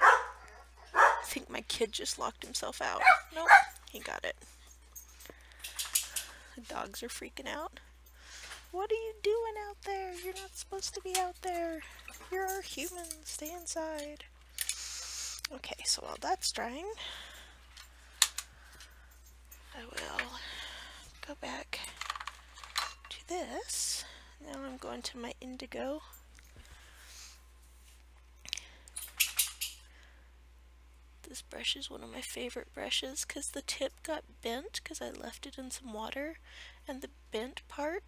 I think my kid just locked himself out. Nope, he got it. The dogs are freaking out. What are you doing out there? You're not supposed to be out there. You're our humans. Stay inside. Okay, so while that's drying, I will go back to this. Now I'm going to my indigo. This brush is one of my favorite brushes because the tip got bent because I left it in some water, and the bent part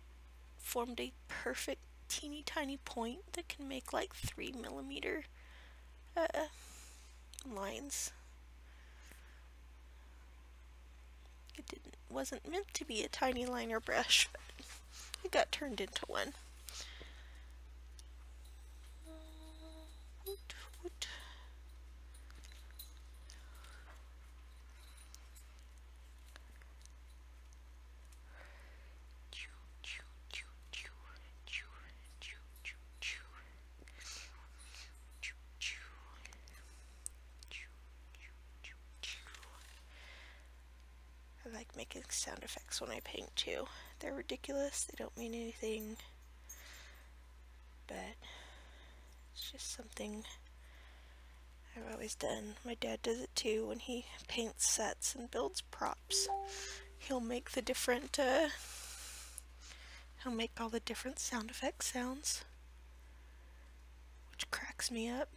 formed a perfect teeny tiny point that can make like 3mm lines. It wasn't meant to be a tiny liner brush, but it got turned into one. I like making sound effects when I paint too. They're ridiculous, they don't mean anything, but it's just something I've always done. My dad does it too when he paints sets and builds props. He'll make the different, he'll make all the different sound effect sounds, which cracks me up.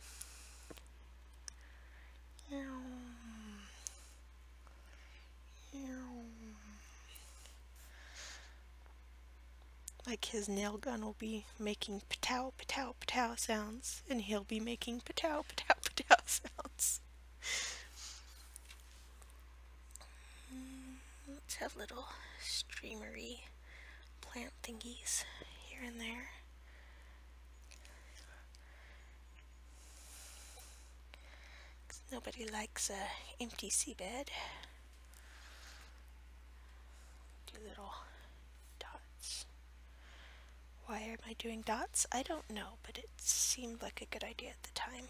Like his nail gun will be making patow, patow, patow sounds, and he'll be making patow, patow, patow sounds. Let's have little streamery plant thingies here and there. Nobody likes a empty seabed. Do little dots. Why am I doing dots? I don't know, but it seemed like a good idea at the time.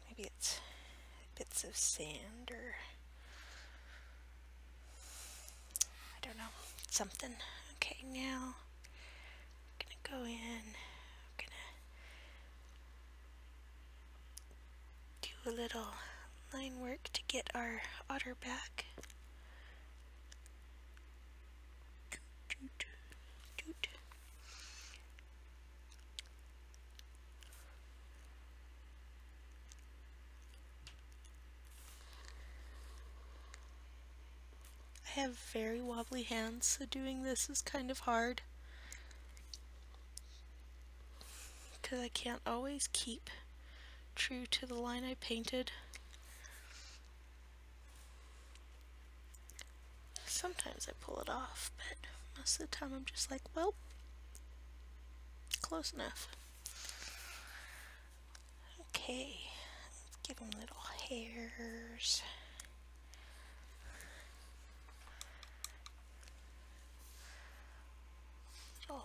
Maybe it's bits of sand or I don't know, something. Okay, now I'm gonna go in. I'm gonna do a little line work to get our otter back. I have very wobbly hands, so doing this is kind of hard because I can't always keep true to the line I painted. Sometimes I pull it off, but most of the time I'm just like, well, close enough. Okay, let's give them little hairs. Little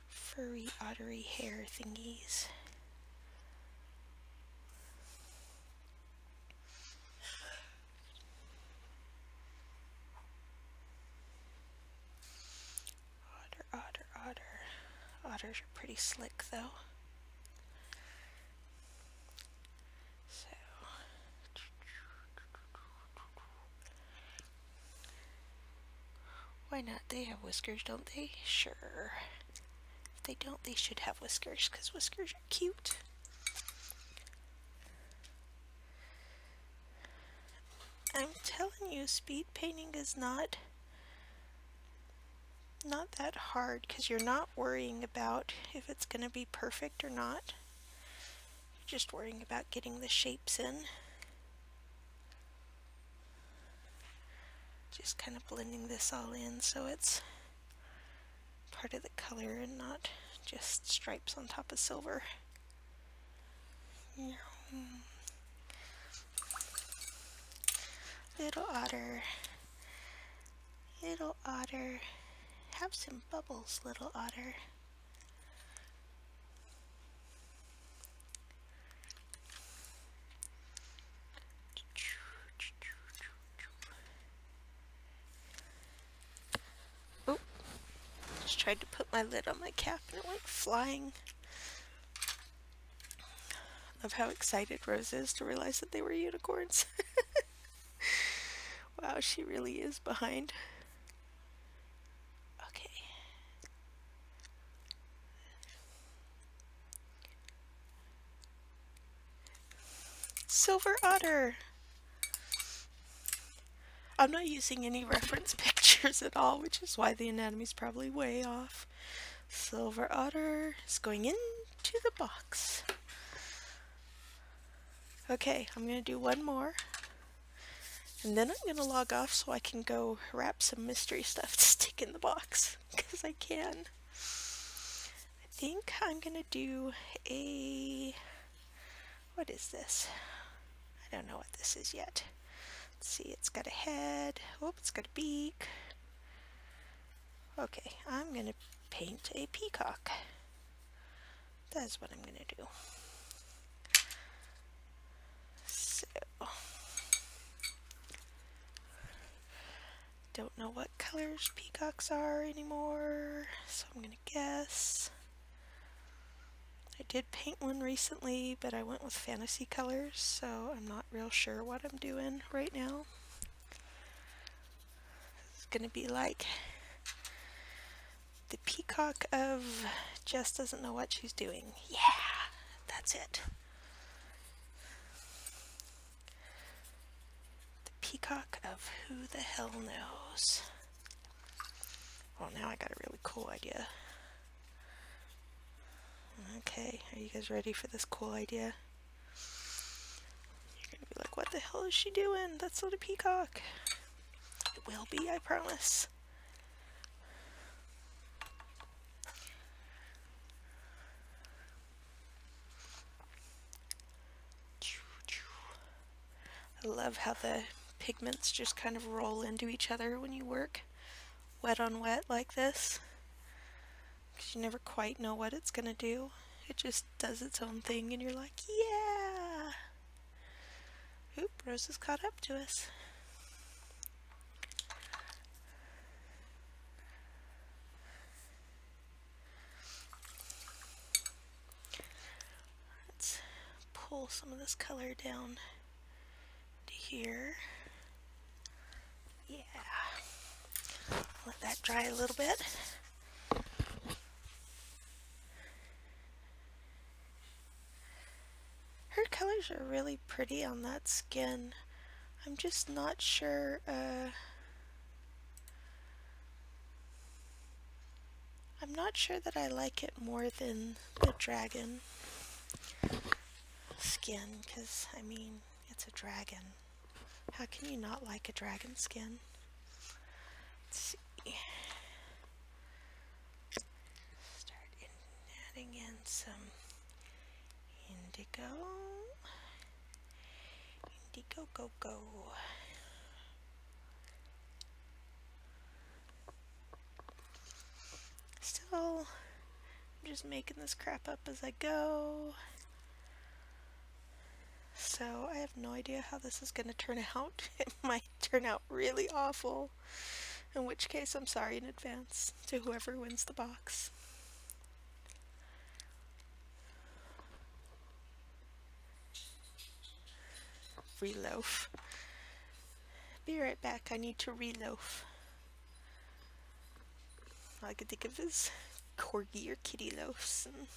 furry, ottery hair thingies. Otter. Otters are pretty slick though. So, why not? They have whiskers, don't they? Sure. If they don't, they should have whiskers, because whiskers are cute. I'm telling you, speed painting is not that hard, because you're not worrying about if it's going to be perfect or not. You're just worrying about getting the shapes in. Just kind of blending this all in so it's part of the color and not just stripes on top of silver. Little otter. Little otter. Have some bubbles, little otter. Oh, just tried to put my lid on my cap and it went flying. Love how excited Rose is to realize that they were unicorns. Wow, she really is behind. Okay. Silver otter. I'm not using any reference pictures at all, which is why the anatomy's probably way off. Silver otter is going into the box. Okay, I'm going to do one more. And then I'm going to log off so I can go wrap some mystery stuff to stick in the box. Because I can. I think I'm going to do a... What is this? I don't know what this is yet. Let's see, it's got a head. Oh, it's got a beak. Okay, I'm going to paint a peacock. That's what I'm going to do. So, don't know what colors peacocks are anymore, so I'm going to guess. I did paint one recently, but I went with fantasy colors, so I'm not real sure what I'm doing right now. It's going to be like the peacock of Jess doesn't know what she's doing. Yeah, that's it. The peacock of who the hell knows. Oh, now I got a really cool idea. Okay, are you guys ready for this cool idea? You're gonna be like, what the hell is she doing? That's not a peacock. It will be, I promise. I love how the pigments just kind of roll into each other when you work wet on wet like this. Because you never quite know what it's gonna do. It just does its own thing and you're like, yeah! Oop, Rose has caught up to us. Let's pull some of this color down to here. Yeah. Let that dry a little bit. Her colors are really pretty on that skin. I'm just not sure, I'm not sure that I like it more than the dragon skin, because, I mean, it's a dragon. How can you not like a dragon skin? go. Indigo, go, go. Still, I'm just making this crap up as I go. So I have no idea how this is going to turn out. It might turn out really awful, in which case I'm sorry in advance to whoever wins the box. Reloaf. Be right back, I need to reloaf. All I could think of is corgi or kitty loafs and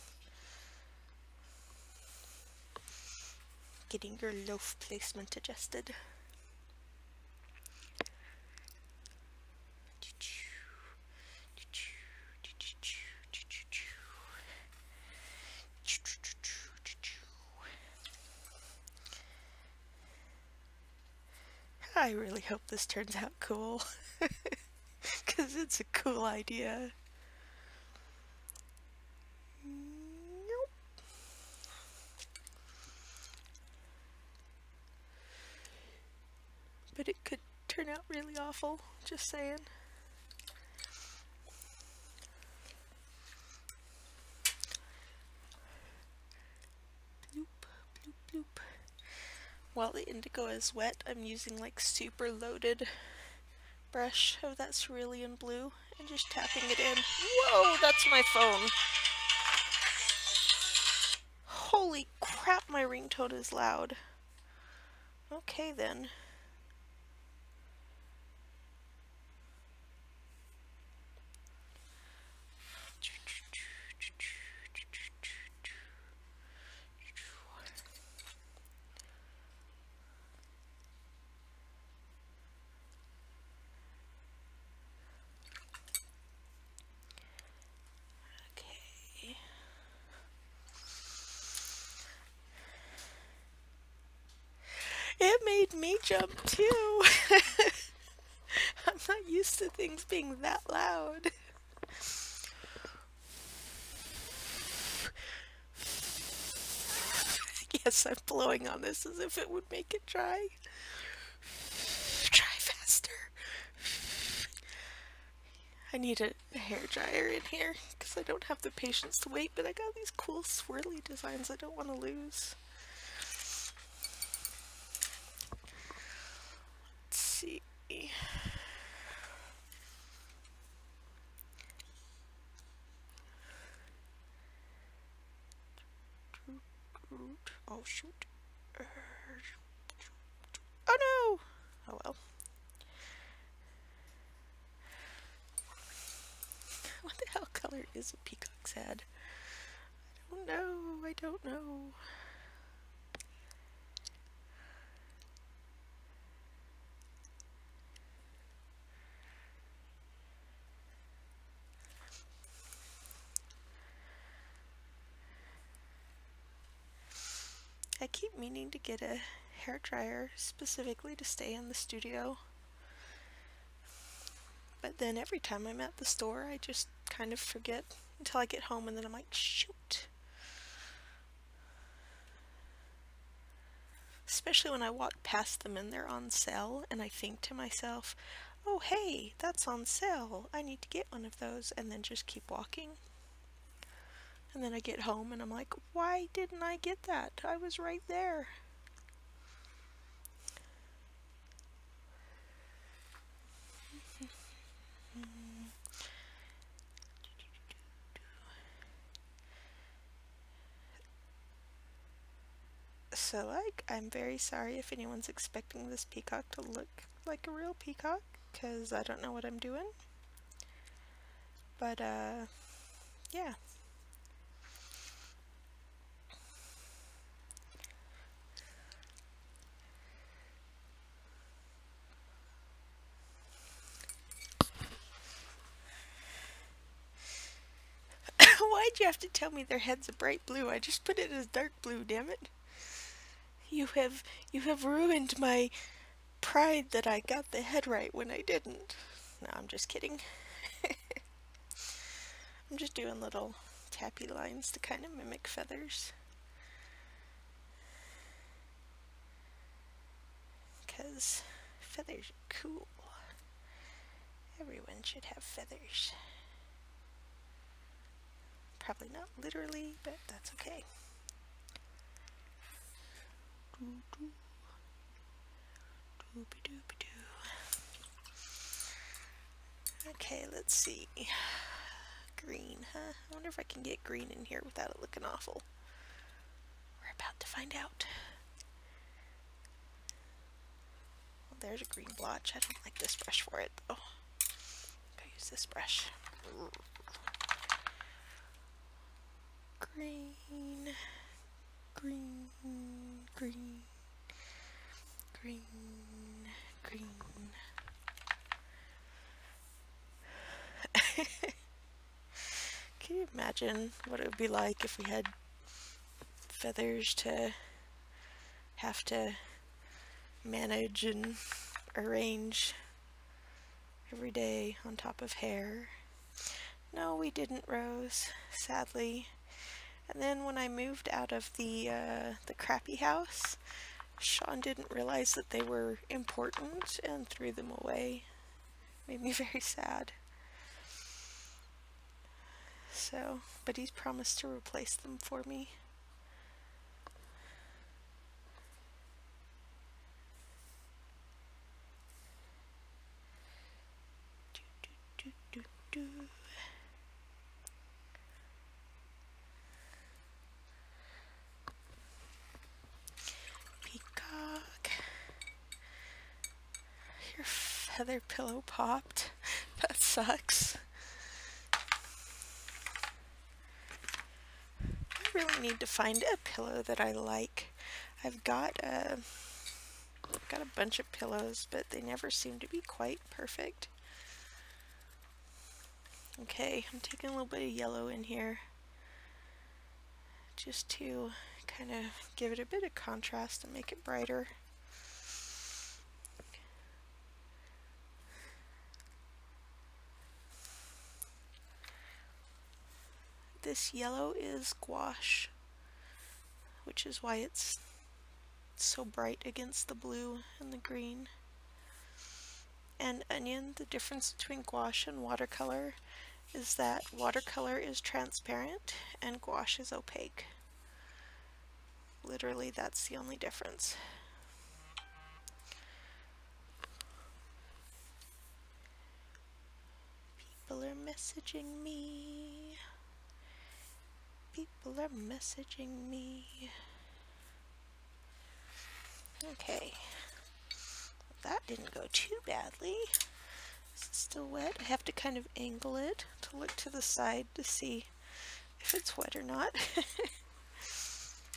getting your loaf placement adjusted. I really hope this turns out cool, because it's a cool idea. Nope. But it could turn out really awful, just saying. Bloop, bloop, bloop. While the indigo is wet, I'm using like super loaded brush of that cerulean blue and just tapping it in. Whoa, that's my phone. Holy crap, my ringtone is loud. Okay then. It made me jump too. I'm not used to things being that loud. Yes, I'm blowing on this as if it would make it dry. Dry faster. I need a hair dryer in here because I don't have the patience to wait, but I got these cool swirly designs I don't want to lose. Let's see. Oh shoot. Oh no! Oh well. What the hell color is a peacock's head? I don't know. I keep meaning to get a hair dryer specifically to stay in the studio. But then every time I'm at the store, I just kind of forget until I get home and then I'm like, shoot. Especially when I walk past them and they're on sale and I think to myself, oh hey, that's on sale. I need to get one of those, and then just keep walking. And then I get home and I'm like, why didn't I get that? I was right there. So like, I'm very sorry if anyone's expecting this peacock to look like a real peacock, because I don't know what I'm doing. But yeah. Why'd you have to tell me their head's a bright blue? I just put it as dark blue, damn it. You have ruined my pride that I got the head right when I didn't. No, I'm just kidding. I'm just doing little tappy lines to kind of mimic feathers. because feathers are cool. Everyone should have feathers. Probably not literally, but that's okay. Okay, let's see. Green, huh? I wonder if I can get green in here without it looking awful. We're about to find out. Well, there's a green blotch. I don't like this brush for it, though. I'll use this brush. Green, green, green, green, green. Can you imagine what it would be like if we had feathers to have to manage and arrange every day on top of hair? No, we didn't, Rose, sadly. And then when I moved out of the crappy house, Sean didn't realize that they were important and threw them away. Made me very sad. So, but he's promised to replace them for me. Peacock. Your feather pillow popped. That sucks. I really need to find a pillow that I like. I've got a bunch of pillows, but they never seem to be quite perfect. Okay, I'm taking a little bit of yellow in here just to kind of give it a bit of contrast and make it brighter. This yellow is gouache, which is why it's so bright against the blue and the green. And onion, the difference between gouache and watercolor is that watercolor is transparent and gouache is opaque. Literally, that's the only difference. People are messaging me. People are messaging me. Okay. That didn't go too badly. Is it still wet? I have to kind of angle it to look to the side to see if it's wet or not.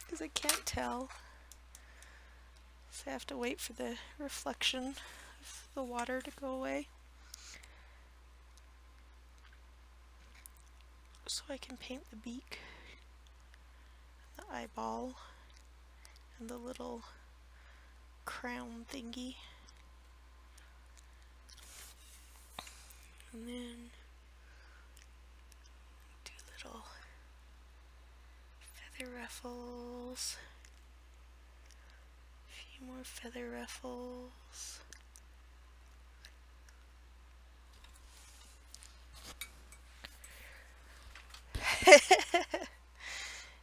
Because I can't tell. So I have to wait for the reflection of the water to go away, so I can paint the beak, the eyeball, and the little crown thingy. And then do little feather ruffles. A few more feather ruffles.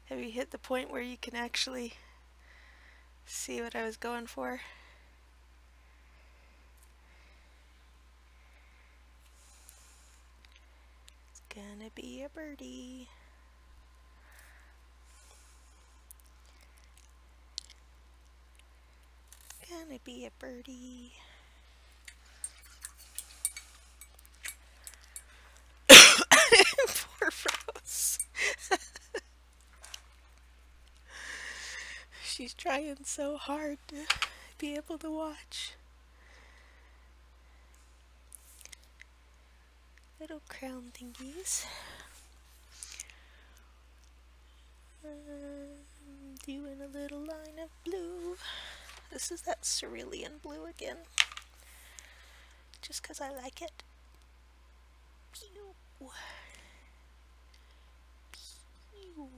Have you hit the point where you can actually see what I was going for? It's gonna be a birdie. Gonna be a birdie. Poor Rose. She's trying so hard to be able to watch. Little crown thingies. Doing a little line of blue. This is that cerulean blue again. Just because I like it. Pew. Pew.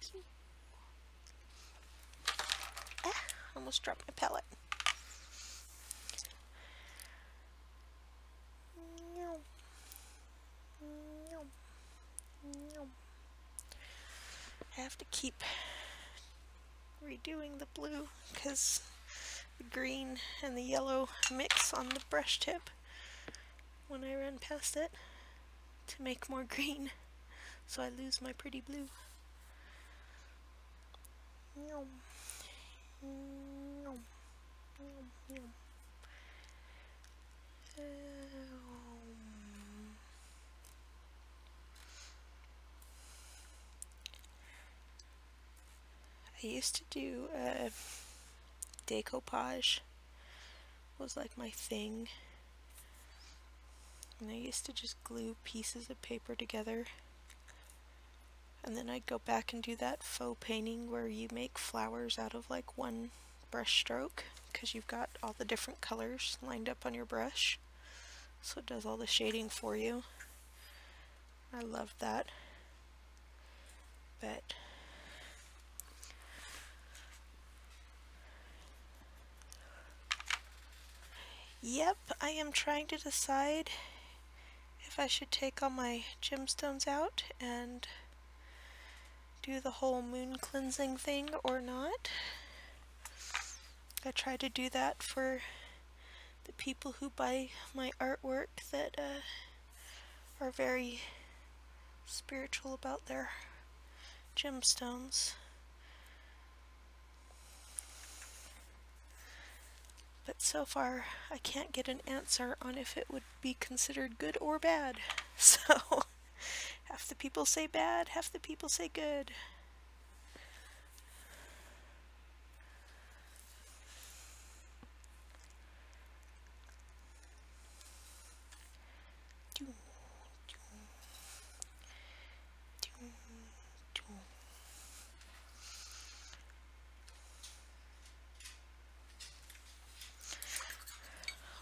Pew. Ah, almost dropped my palette. I have to keep redoing the blue because the green and the yellow mix on the brush tip when I run past it to make more green, so I lose my pretty blue. I used to do decoupage, was like my thing, and I used to just glue pieces of paper together, and then I'd go back and do that faux painting where you make flowers out of like one brush stroke because you've got all the different colors lined up on your brush, so it does all the shading for you. I loved that, but yep, I am trying to decide if I should take all my gemstones out and do the whole moon cleansing thing or not. I try to do that for the people who buy my artwork that are very spiritual about their gemstones. But so far, I can't get an answer on if it would be considered good or bad. So, half the people say bad, half the people say good.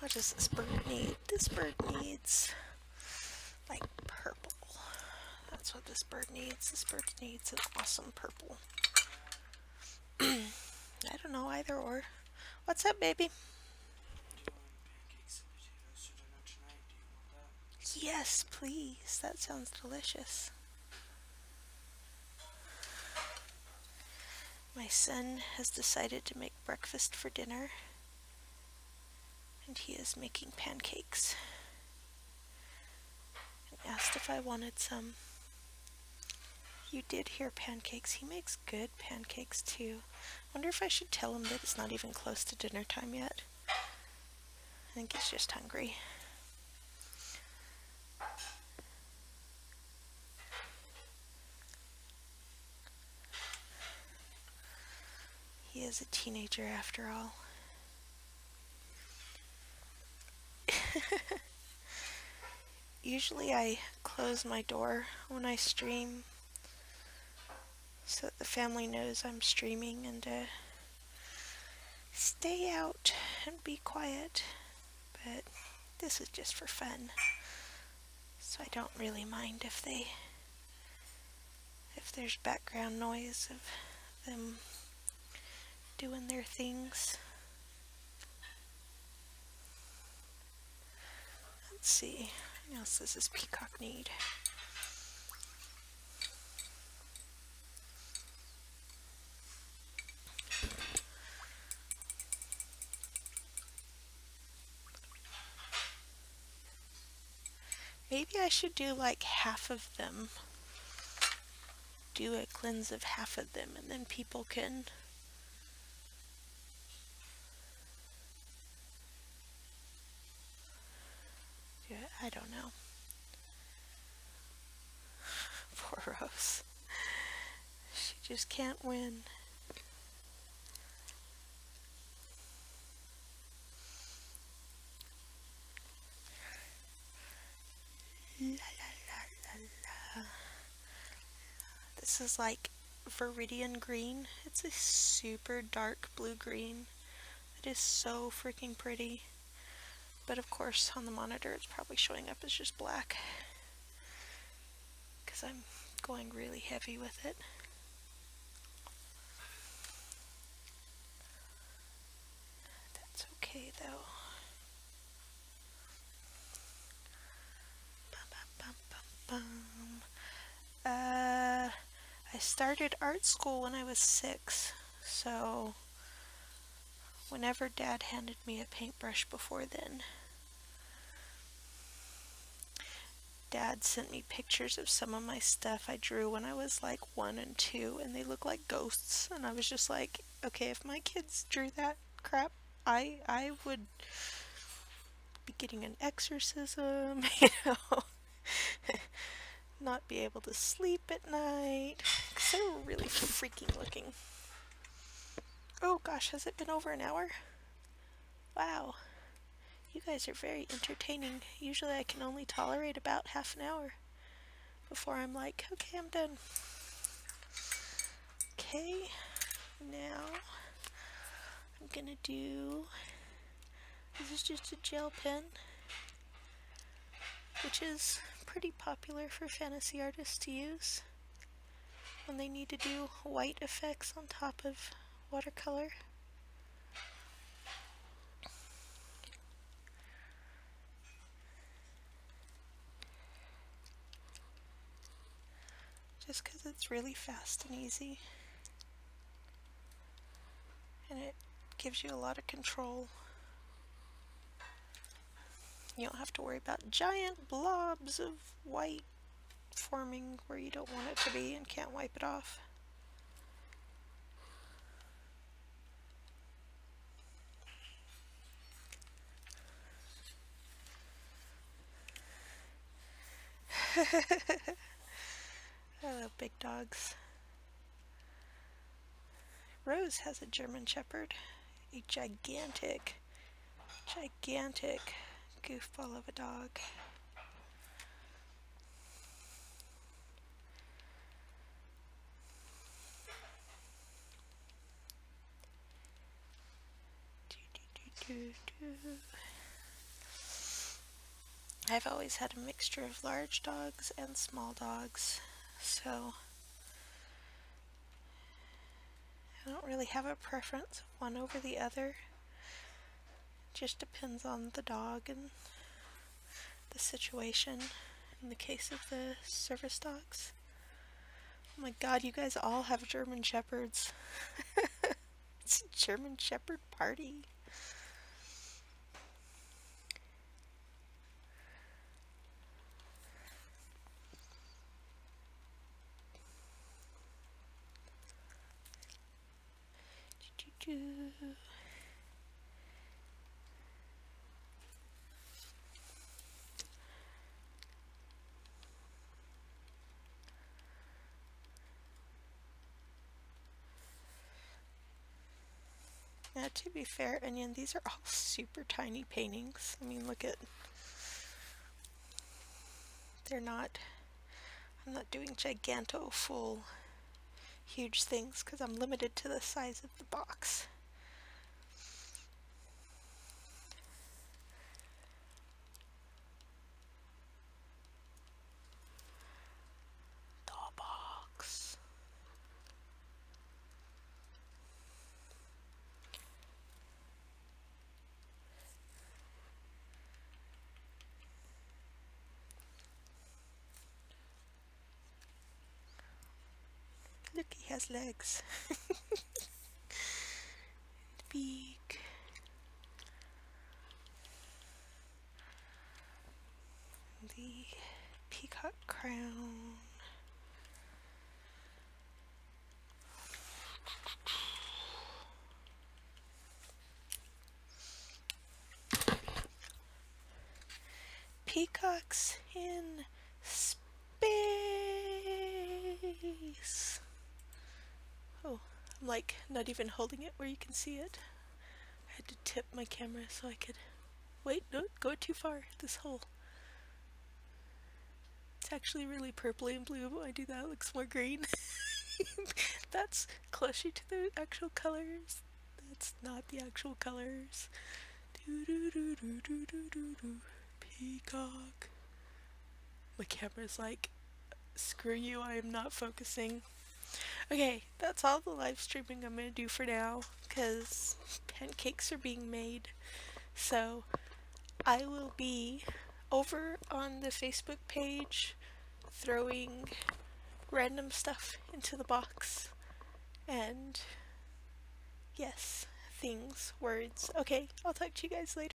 What does this bird need? This bird needs like purple. That's what this bird needs. This bird needs an awesome purple. I don't know, either or. What's up, baby?
Pancakes and potatoes for dinner tonight. Do you want that?
Yes, please. That sounds delicious. My son has decided to make breakfast for dinner, and he is making pancakes. And asked if I wanted some. You did hear pancakes. He makes good pancakes too. Wonder if I should tell him that it's not even close to dinner time yet. I think he's just hungry. He is a teenager after all. Usually I close my door when I stream so that the family knows I'm streaming and stay out and be quiet, but this is just for fun, so I don't really mind if there's background noise of them doing their things. Let's see, what else does this peacock need? Maybe I should do like half of them. Do a cleanse of half of them, and then people can do it. I don't know. Poor Rose. She just can't win. La, la, la, la, la. This is like Viridian green. It's a super dark blue green. It is so freaking pretty. But of course on the monitor it's probably showing up as just black because I'm going really heavy with it. okay though. Bum, bum, bum, bum. I started art school when I was 6, so whenever Dad handed me a paintbrush before then, Dad sent me pictures of some of my stuff I drew when I was like 1 and 2, and they look like ghosts, and I was just like, okay, if my kids drew that crap, I would be getting an exorcism, you know, not be able to sleep at night, because they were really freaking looking. Oh gosh, has it been over an hour? Wow. You guys are very entertaining. Usually I can only tolerate about half an hour before I'm like, okay, I'm done. Okay, now I'm gonna do, this is just a gel pen, which is pretty popular for fantasy artists to use when they need to do white effects on top of watercolor. Just because it's really fast and easy, and it gives you a lot of control. You don't have to worry about giant blobs of white forming where you don't want it to be and can't wipe it off. I love big dogs. Rose has a German Shepherd, a gigantic goofball of a dog. I've always had a mixture of large dogs and small dogs, so I don't really have a preference of one over the other. It just depends on the dog and the situation. In the case of the service dogs. Oh my god, you guys all have German Shepherds. It's a German Shepherd party. Now, to be fair, Onion, these are all super tiny paintings. I mean, look at, they're not, I'm not doing giganto full huge things because I'm limited to the size of the box. The box. Look, he has legs. Beak. The peacock crown. Peacocks in space. Oh, I'm like not even holding it where you can see it. I had to tip my camera so I could, wait, no, go too far, this hole. It's actually really purpley and blue. When I do that, it looks more green. That's closer to the actual colors. That's not the actual colors. Do do do do do do do do. Peacock. My camera's like, screw you, I am not focusing. Okay, that's all the live streaming I'm gonna do for now, because pancakes are being made. So I will be over on the Facebook page throwing random stuff into the box. And yes, things, words. Okay, I'll talk to you guys later.